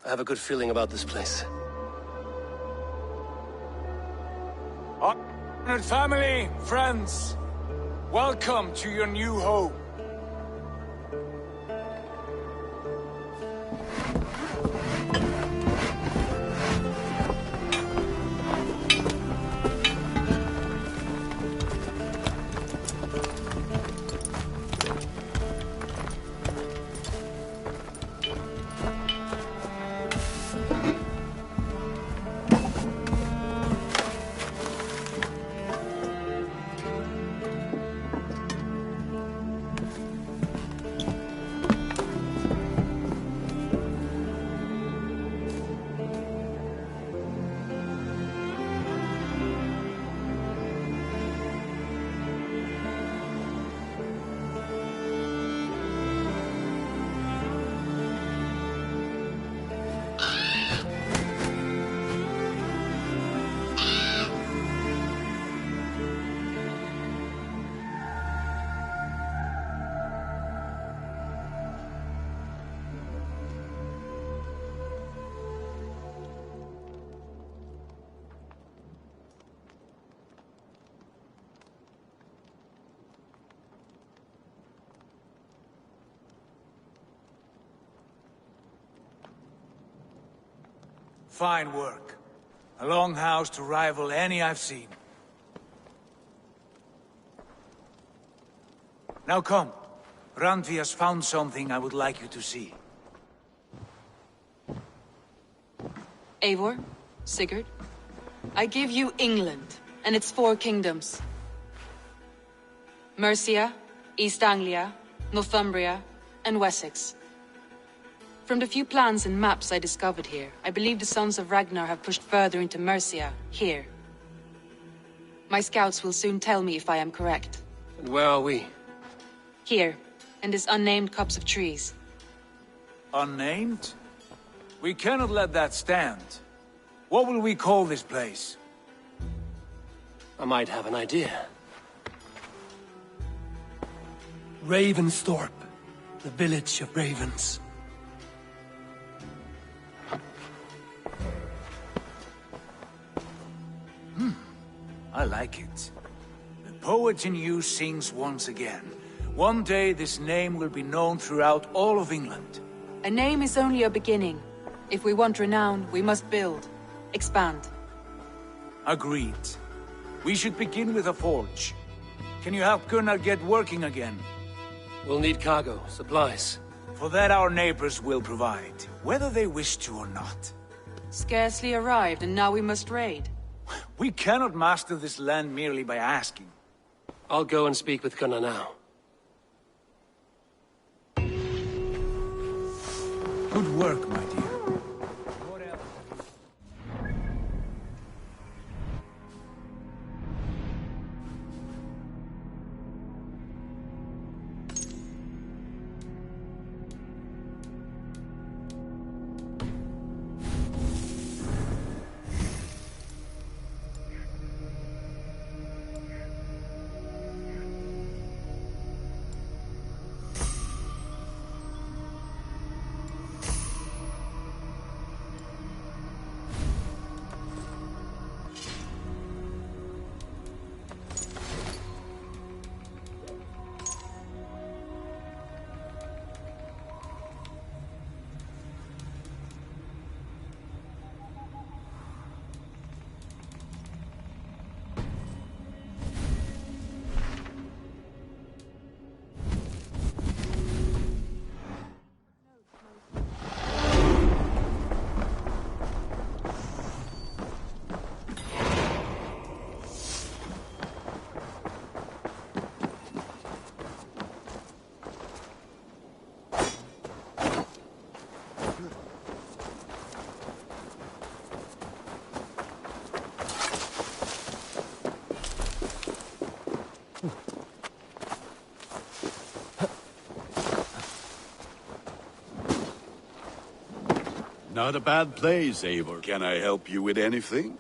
I have a good feeling about this place. Honored family, friends, welcome to your new home. Fine work. A longhouse to rival any I've seen. Now come. Randvi has found something I would like you to see. Eivor, Sigurd, I give you England and its 4 kingdoms. Mercia, East Anglia, Northumbria, and Wessex. From the few plans and maps I discovered here, I believe the Sons of Ragnar have pushed further into Mercia, here. My scouts will soon tell me if I am correct. And where are we? Here, in this unnamed copse of trees. Unnamed? We cannot let that stand. What will we call this place? I might have an idea. Ravensthorpe, the village of ravens. I like it. The poet in you sings once again. One day this name will be known throughout all of England. A name is only a beginning. If we want renown, we must build. Expand. Agreed. We should begin with a forge. Can you help Gunnar get working again? We'll need cargo, supplies. For that our neighbors will provide, whether they wish to or not. Scarcely arrived, and now we must raid. We cannot master this land merely by asking. I'll go and speak with Gunnar now. Good work, my dear. Not a bad place, Eivor. Can I help you with anything?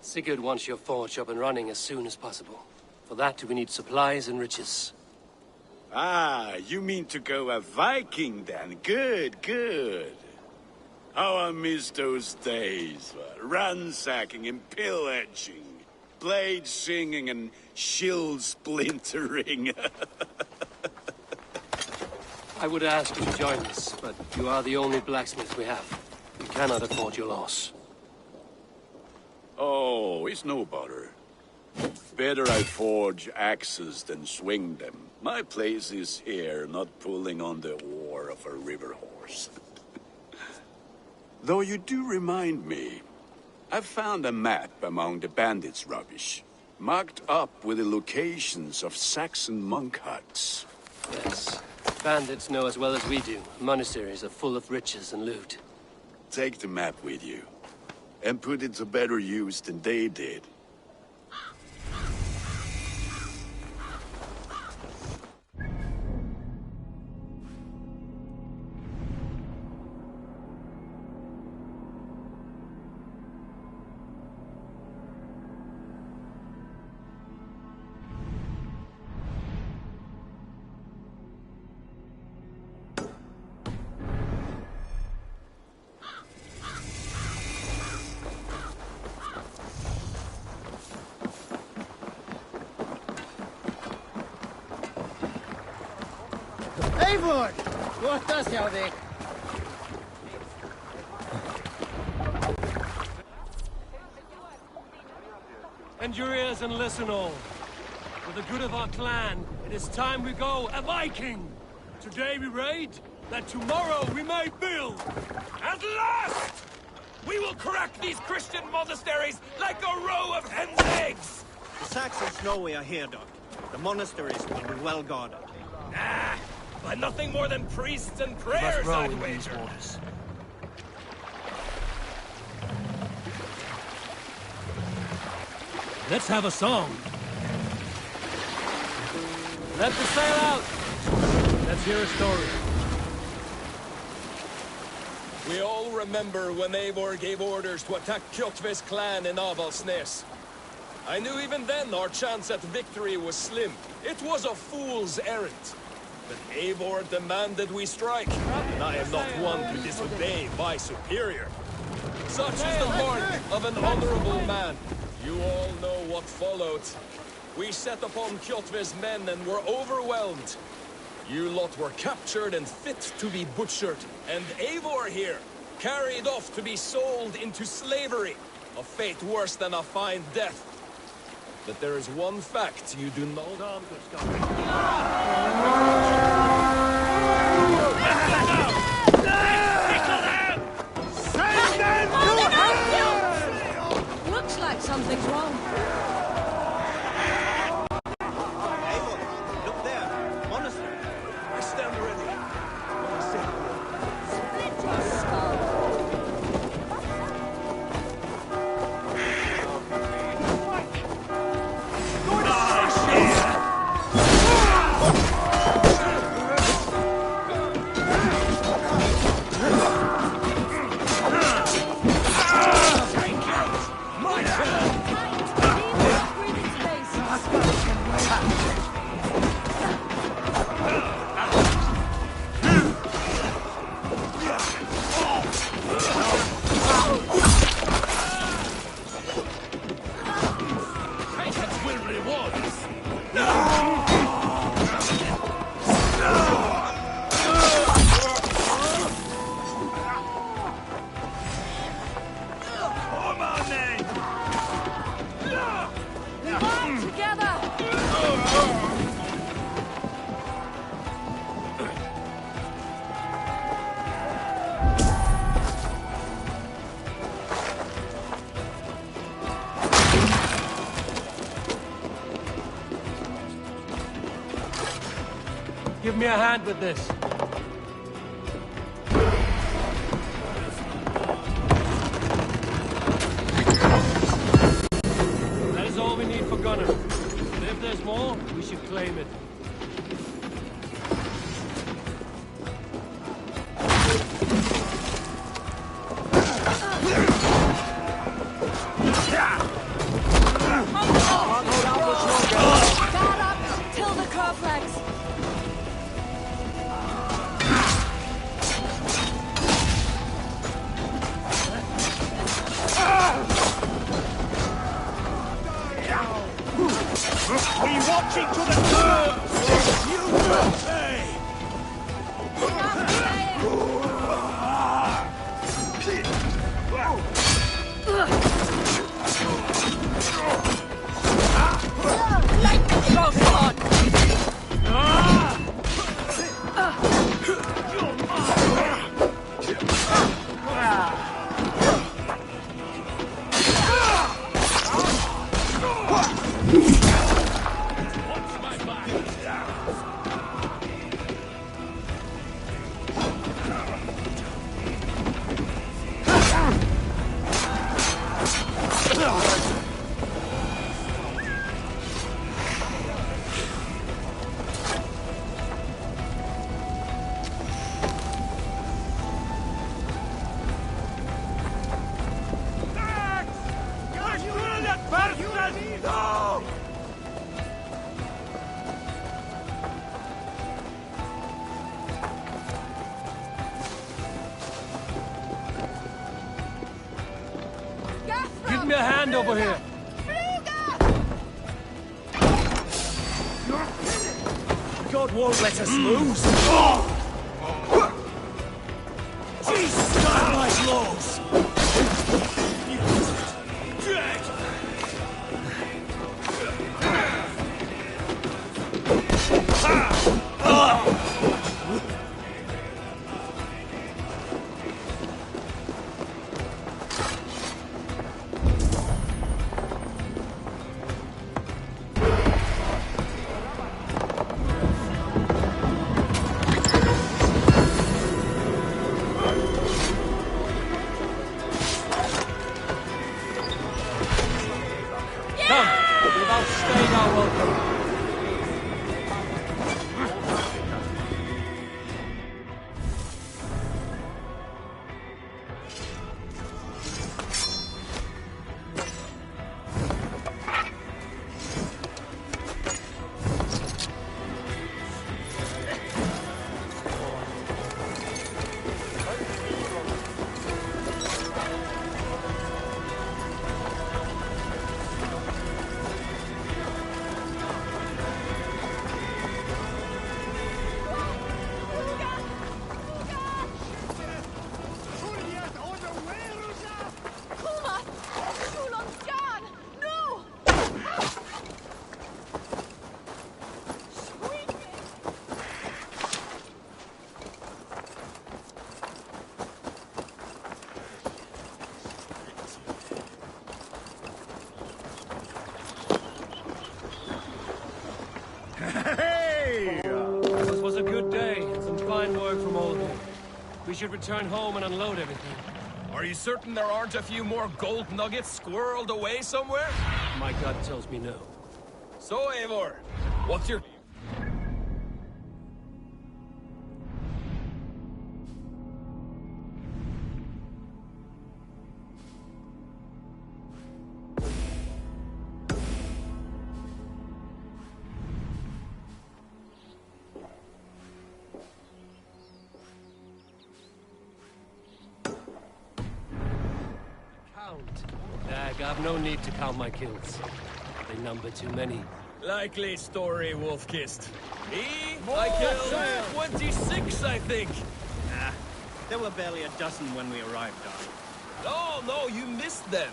Sigurd wants your forge up and running as soon as possible. For that, we need supplies and riches. Ah, you mean to go a Viking then? Good, good. How I miss those days. Ransacking and pillaging. Blade singing and shield splintering. I would ask you to join us, but you are the only blacksmith we have. We cannot afford your loss. Oh, it's no bother. Better I forge axes than swing them. My place is here, not pulling on the oar of a river horse. Though you do remind me, I found a map among the bandits' rubbish, marked up with the locations of Saxon monk huts. Yes. Bandits know as well as we do. Monasteries are full of riches and loot. Take the map with you, and put it to better use than they did. Eivor! Gott að sjá þig. Bend your ears and listen all. For the good of our clan, it is time we go a Viking! Today we raid, that tomorrow we may build! At last! We will crack these Christian monasteries like a row of hen's eggs! The Saxons know we are here, Doc. The monasteries will be well guarded. Ah! By nothing more than priests and prayers, I'd wager. Let's have a song. Let the sail out. Let's hear a story. We all remember when Eivor gave orders to attack Kjotve's clan in Avaldsnes. I knew even then our chance at victory was slim. It was a fool's errand. But Eivor demanded we strike, and I am not one to disobey my superior. Such is the mark of an honorable man. You all know what followed. We set upon Kjotve's men and were overwhelmed. You lot were captured and fit to be butchered, and Eivor here, carried off to be sold into slavery, a fate worse than a fine death. But there is one fact you do not... Looks like something's wrong. Eivor, look there. Monastery. I stand ready. Split your skull. Give me a hand with this. That is all we need for Gunner. And if there's more, we should claim it. We watching to the turret! You will pay! Lightning goes on! Give me a hand over here. God won't let us lose. Jesus, God, my blows. Dead. We've outstayed our welcome. Hey! This was a good day, and some fine work from all of you. We should return home and unload everything. Are you certain there aren't a few more gold nuggets squirreled away somewhere? My gut tells me no. So, Eivor, what's your... I've no need to count my kills. They number too many. Likely story, Wolf-Kissed. Me? I killed 26, I think. Nah, there were barely a dozen when we arrived, Dark. No, you missed them.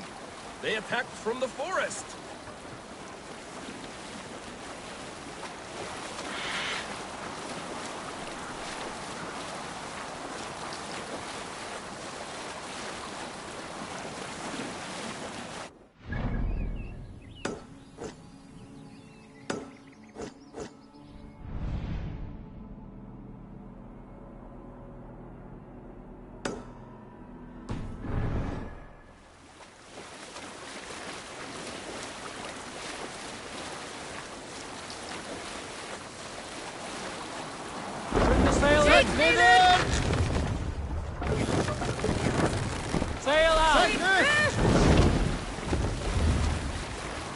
They attacked from the forest. Sail out!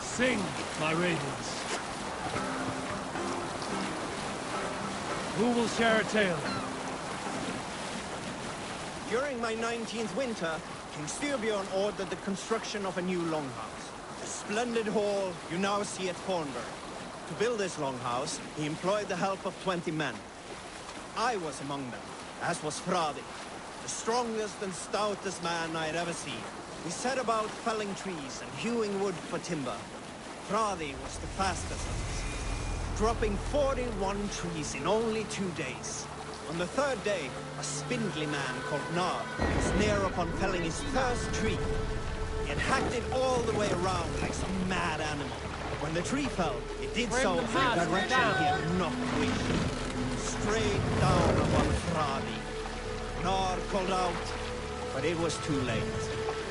Sing, my ravens. Who will share a tale? During my 19th winter, King Styrbjorn ordered the construction of a new longhouse. splendid hall you now see at Hornburg. To build this longhouse, he employed the help of 20 men. I was among them, as was Fradi, the strongest and stoutest man I had ever seen. We set about felling trees and hewing wood for timber. Fradi was the fastest of us, dropping 41 trees in only 2 days. On the third day, a spindly man called Nar was near upon felling his first tree. He had hacked it all the way around like some mad animal. When the tree fell, it did so in the direction he had not wished. Straight down upon Fradi. Nar called out, but it was too late.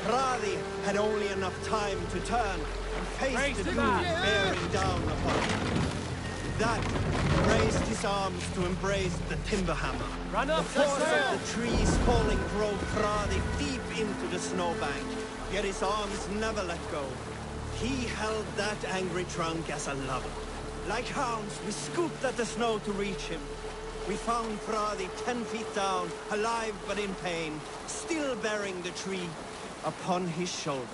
Fradi had only enough time to turn and face the doom bearing down upon him. With that, he raised his arms to embrace the timber hammer. The force of the trees falling drove Fradi deep into the snowbank, yet his arms never let go. He held that angry trunk as a lover. Like hounds, we scooped at the snow to reach him. We found Fradi 10 feet down, alive but in pain, still bearing the tree upon his shoulder.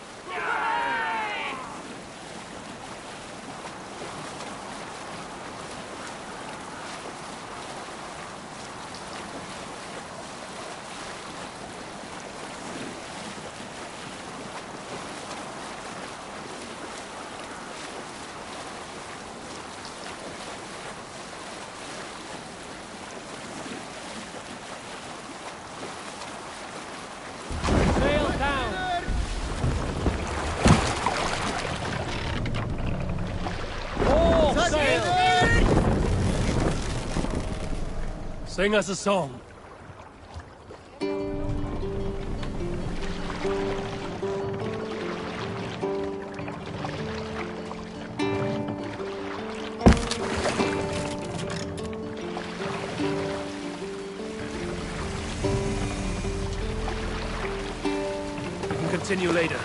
Sing us a song. We can continue later.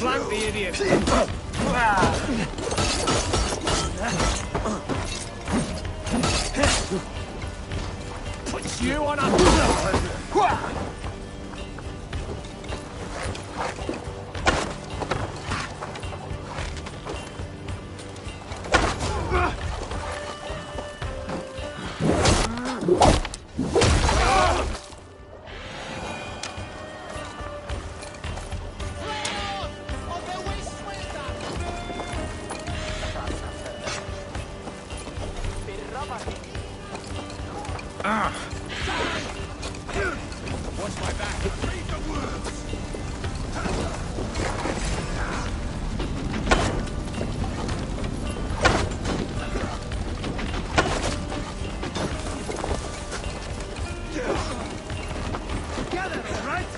Flank the idiot! Put you on a... Watch my back. Read the words. Together, right?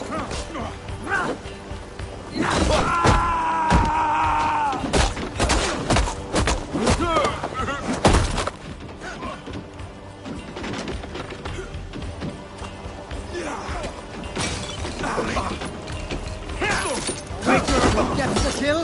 kill?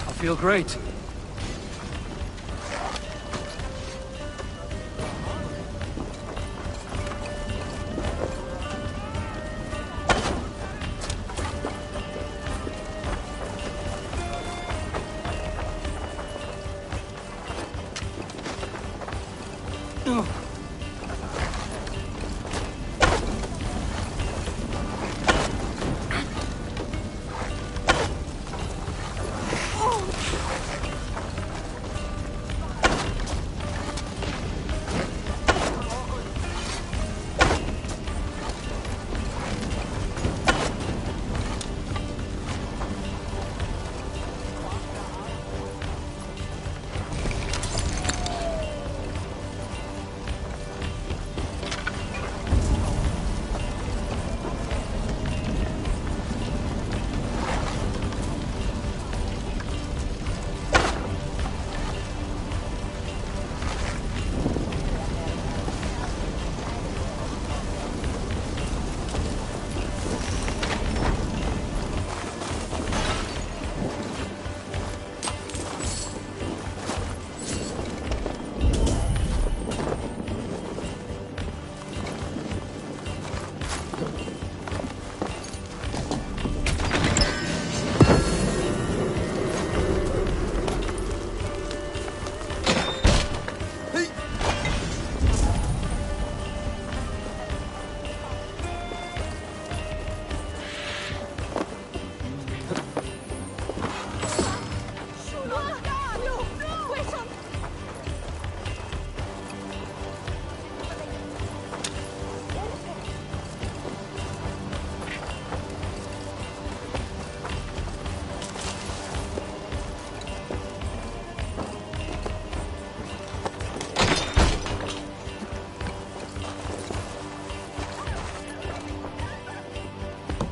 I feel great.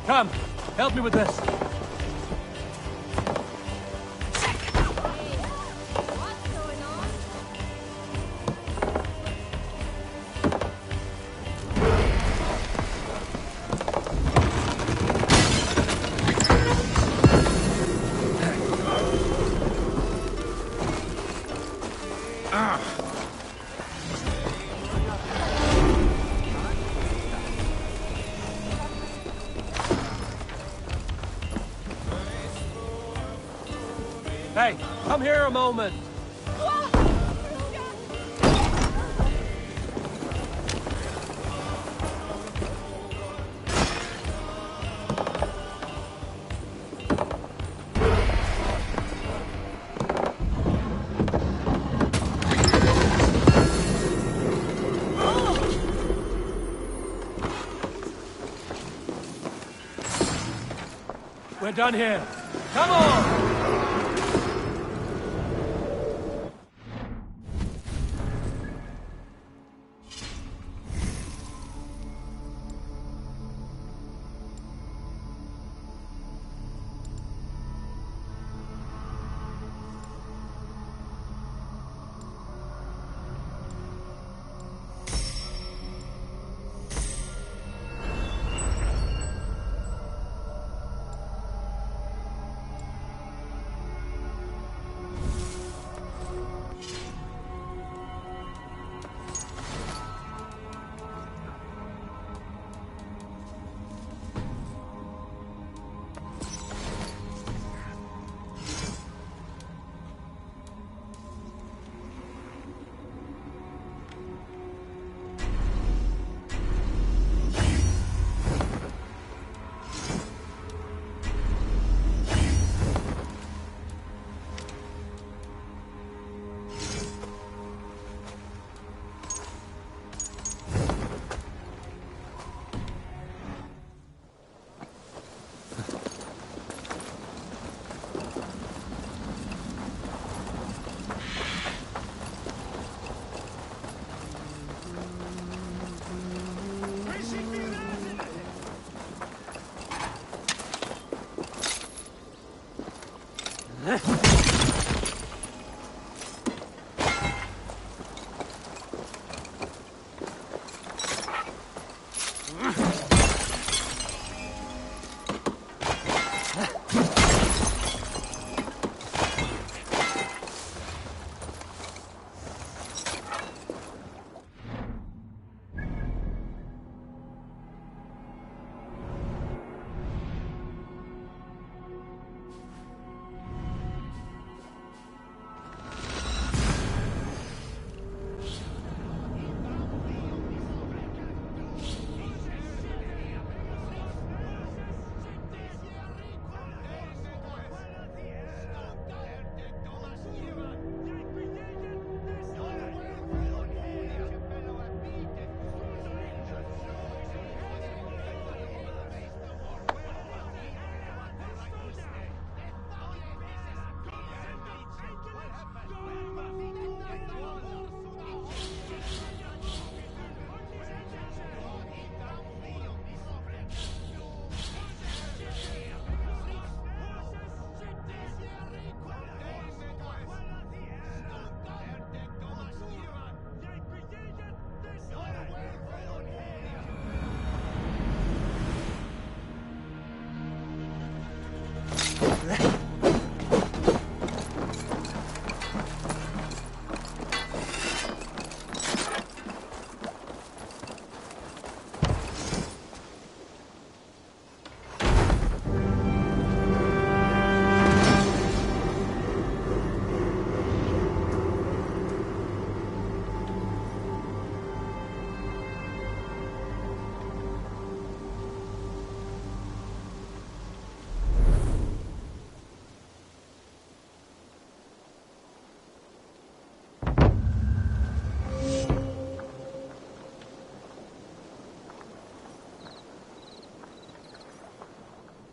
Come, help me with this. Hey, come here a moment. We're done here. Come on!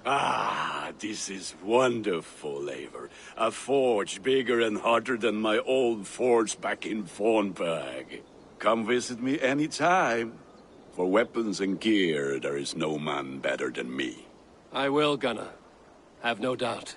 Ah, this is wonderful, Eivor. A forge bigger and hotter than my old forge back in Fornburg. Come visit me anytime. For weapons and gear, there is no man better than me. I will, Gunnar. Have no doubt.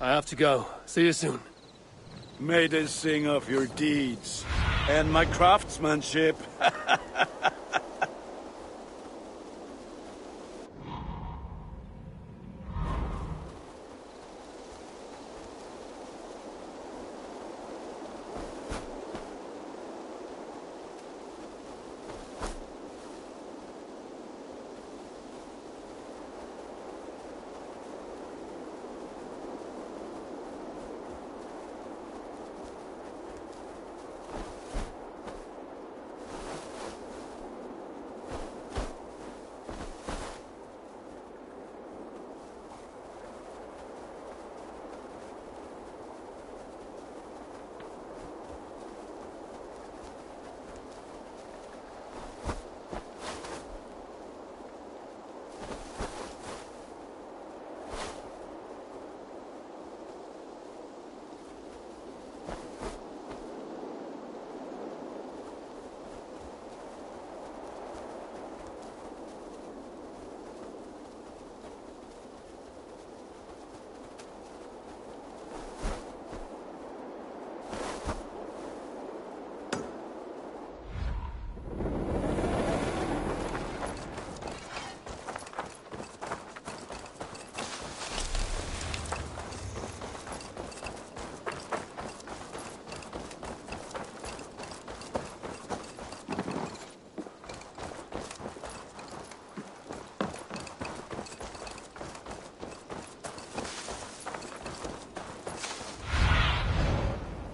I have to go. See you soon. May they sing of your deeds and my craftsmanship.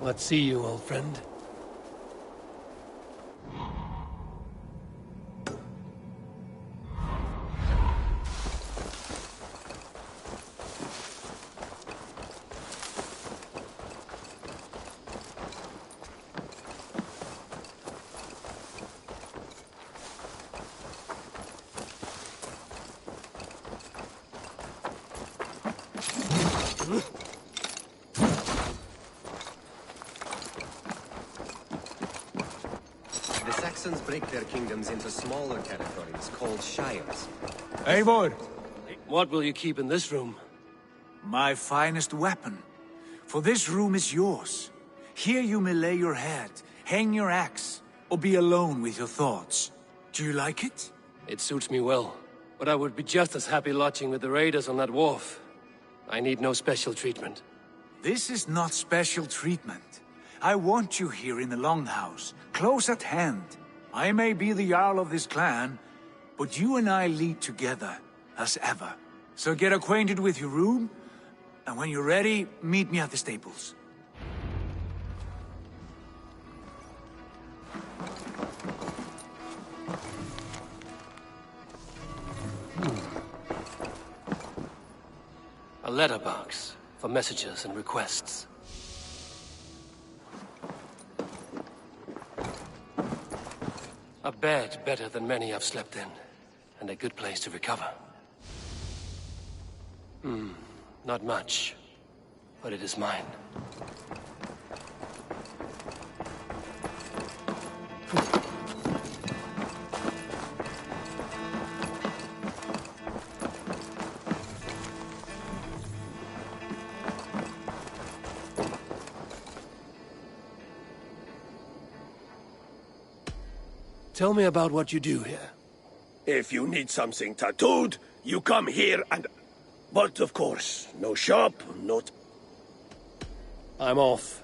Let's see you, old friend. Saxons break their kingdoms into smaller territories called shires. Eivor! What will you keep in this room? My finest weapon. For this room is yours. Here you may lay your head, hang your axe, or be alone with your thoughts. Do you like it? It suits me well. But I would be just as happy lodging with the raiders on that wharf. I need no special treatment. This is not special treatment. I want you here in the Longhouse, close at hand. I may be the Jarl of this clan, but you and I lead together, as ever. So get acquainted with your room, and when you're ready, meet me at the stables. A letterbox for messages and requests. A bed better than many I've slept in, and a good place to recover. Not much, but it is mine. Tell me about what you do here. If you need something tattooed, you come here and... But of course, no shop, not... I'm off.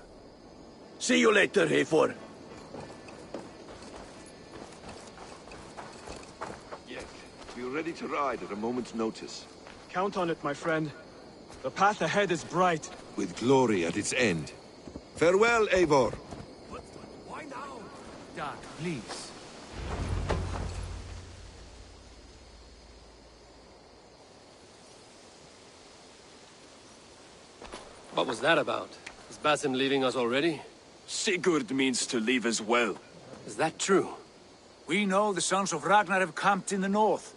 See you later, Eivor. Yek, we're ready to ride at a moment's notice. Count on it, my friend. The path ahead is bright. With glory at its end. Farewell, Eivor. Why now? Doc, please. What was that about? Is Basim leaving us already? Sigurd means to leave as well. Is that true? We know the sons of Ragnar have camped in the north.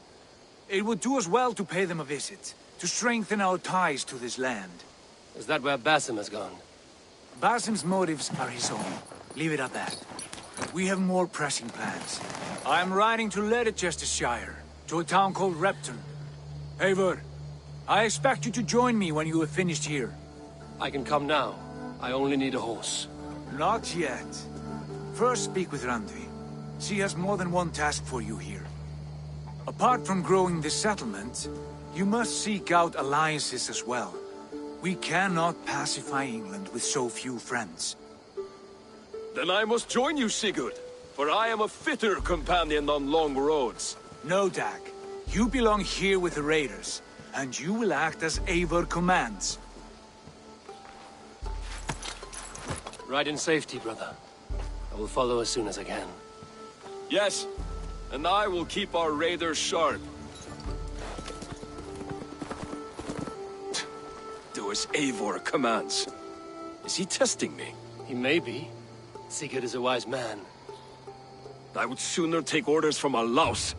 It would do us well to pay them a visit, to strengthen our ties to this land. Is that where Basim has gone? Basim's motives are his own. Leave it at that. We have more pressing plans. I am riding to Leicestershire, to a town called Repton. Eivor, I expect you to join me when you have finished here. I can come now. I only need a horse. Not yet. First speak with Randvi. She has more than one task for you here. Apart from growing this settlement, you must seek out alliances as well. We cannot pacify England with so few friends. Then I must join you, Sigurd, for I am a fitter companion on long roads. No, Dag. You belong here with the raiders, and you will act as Eivor commands. Ride in safety, brother. I will follow as soon as I can. Yes, and I will keep our raiders sharp. Do as Eivor commands. Is he testing me? He may be. Sigurd is a wise man. I would sooner take orders from a louse.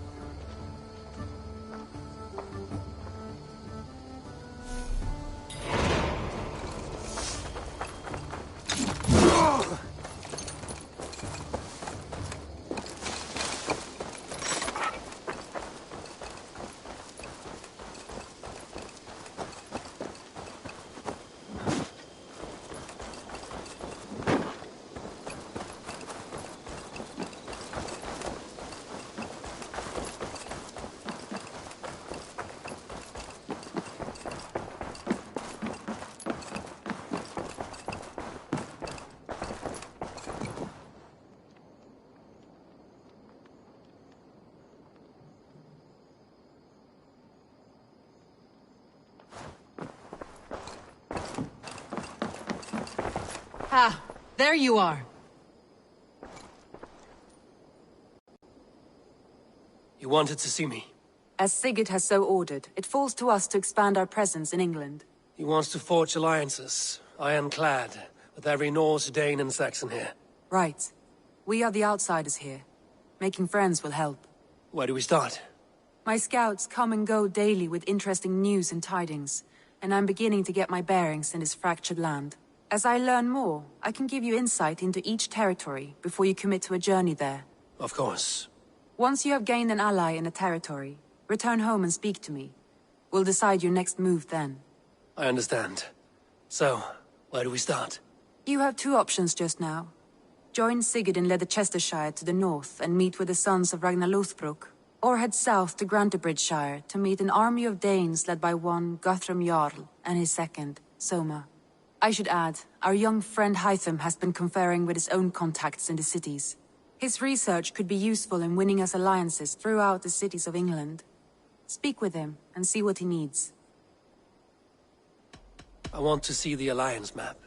Ah, there you are. You wanted to see me? As Sigurd has so ordered, it falls to us to expand our presence in England. He wants to forge alliances, ironclad, with every Norse, Dane and Saxon here. Right. We are the outsiders here. Making friends will help. Where do we start? My scouts come and go daily with interesting news and tidings, and I'm beginning to get my bearings in this fractured land. As I learn more, I can give you insight into each territory before you commit to a journey there. Of course. Once you have gained an ally in a territory, return home and speak to me. We'll decide your next move then. I understand. So, where do we start? You have two options just now. Join Sigurd in Leicestershire to the north and meet with the sons of Ragnar Lothbrok, or head south to Grantebridgeshire to meet an army of Danes led by one Guthrum Jarl and his second, Soma. I should add, our young friend Hytham has been conferring with his own contacts in the cities. His research could be useful in winning us alliances throughout the cities of England. Speak with him and see what he needs. I want to see the Alliance map.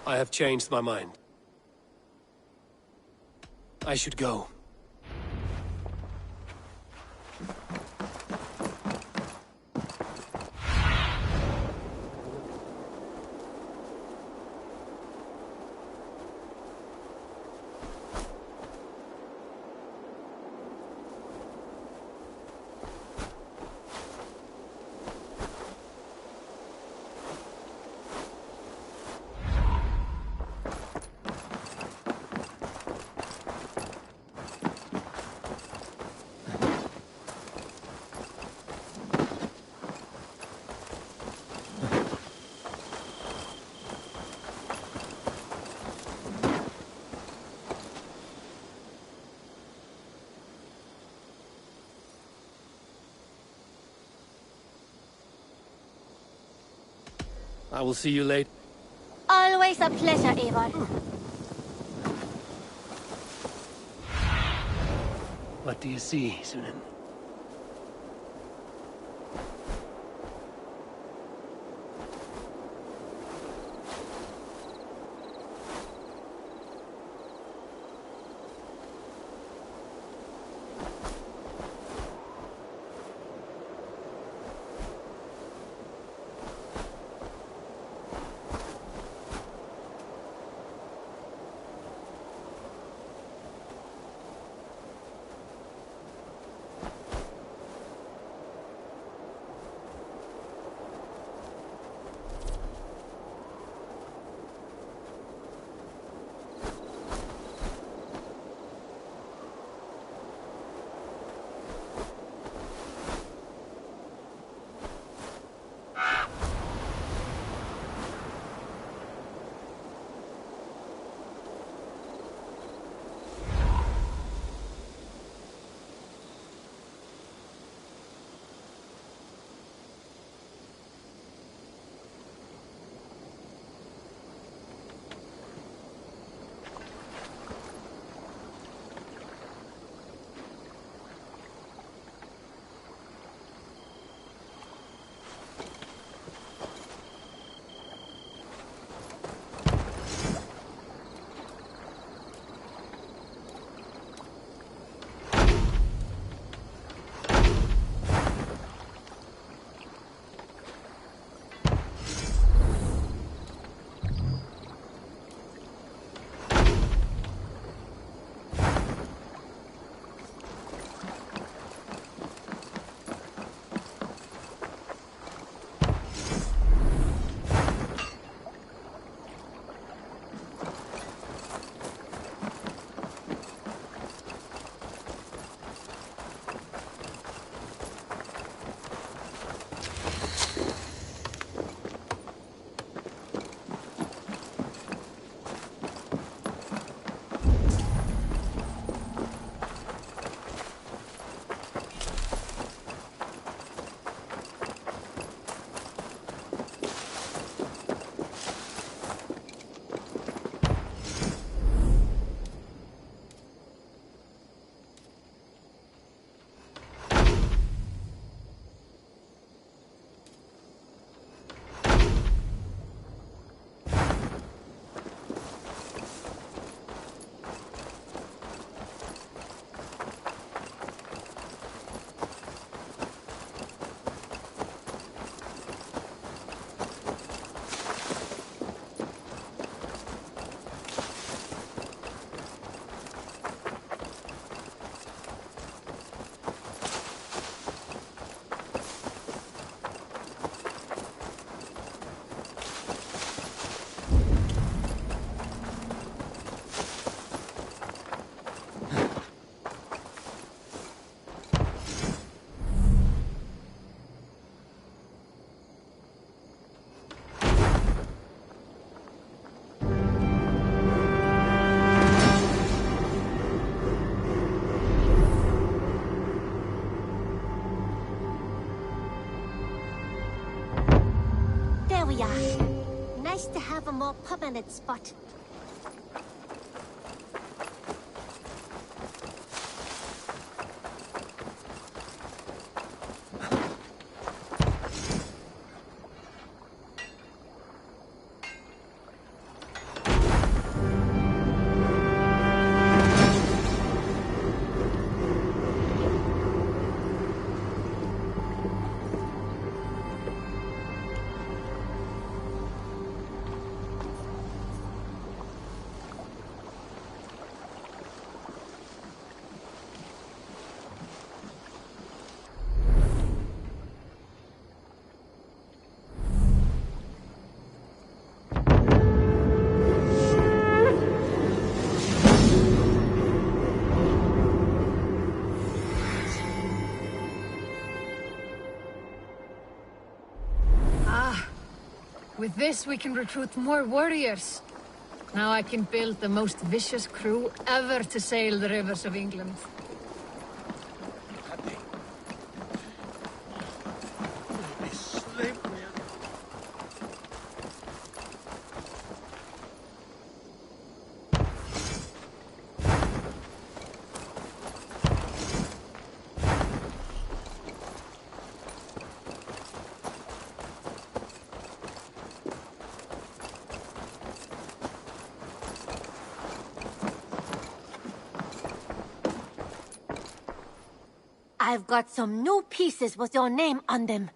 I have changed my mind. I should go. I will see you later. Always a pleasure, Eivor. What do you see, Sunan? we are. Nice to have a more permanent spot. With this, we can recruit more warriors. Now I can build the most vicious crew ever to sail the rivers of England. I've got some new pieces with your name on them.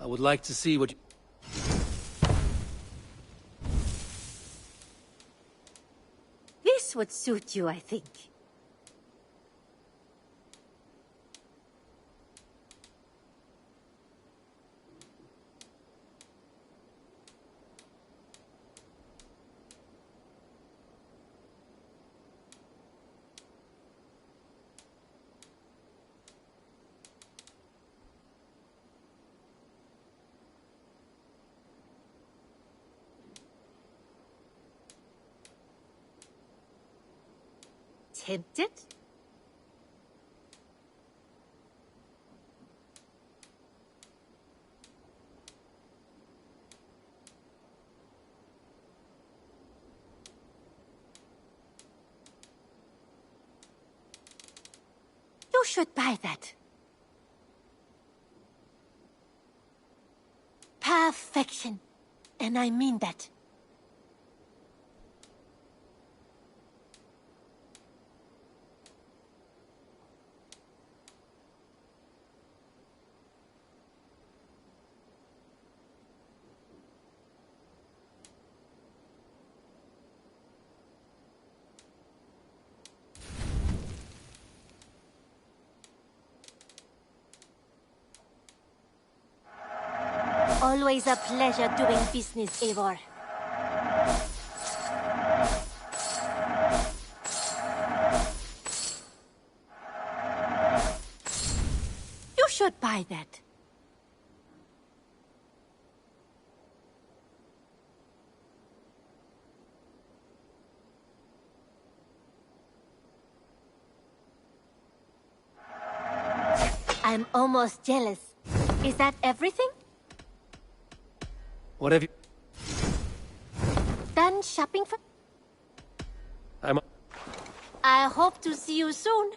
I would like to see what you... This would suit you, I think. Tempted? You should buy that. Perfection. And I mean that. Always a pleasure doing business, Eivor. You should buy that. I'm almost jealous. Is that everything? What have you... Done shopping for... I'm... I hope to see you soon.